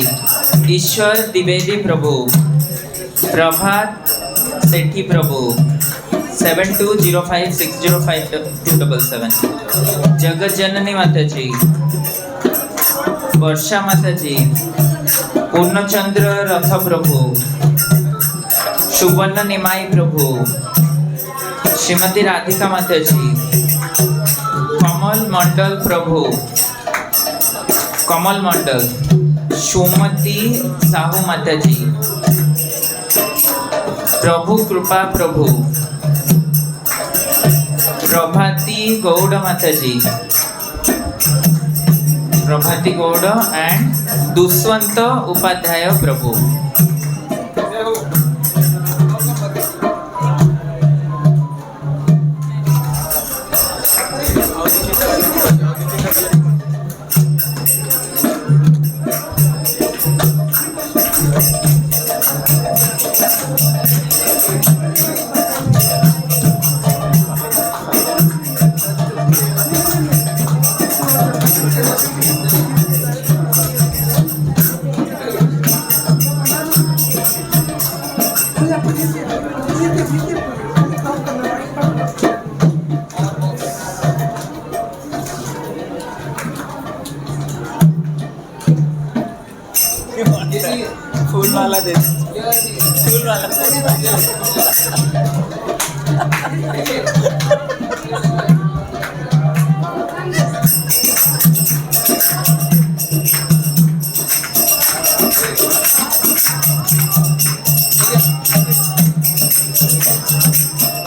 Speaker 7: ईश्वर द्विवेदी प्रभु, प्रभात सेठी प्रभु 7205605277, जगत जननी माता जी, वर्षा माता जी, पूर्णचंद्र रथ प्रभु, सुवर्ण निमाई प्रभु, श्रीमती राधिका माता जी, कमल मंडल प्रभु, कमल मंडल, सुमति साहू माता जी, प्रभु कृपा प्रभु, प्रभाती गौड़ माता जी, प्रभाती गौड़ एंड दुष्वंत उपाध्याय प्रभु।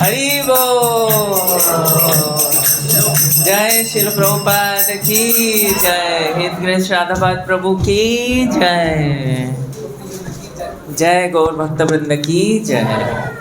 Speaker 7: हरि बोल। जय श्रील प्रभुपाद की जय। हित ग्रेस राधापाद प्रभु की जय। जय गौर भक्त वृंद की जय।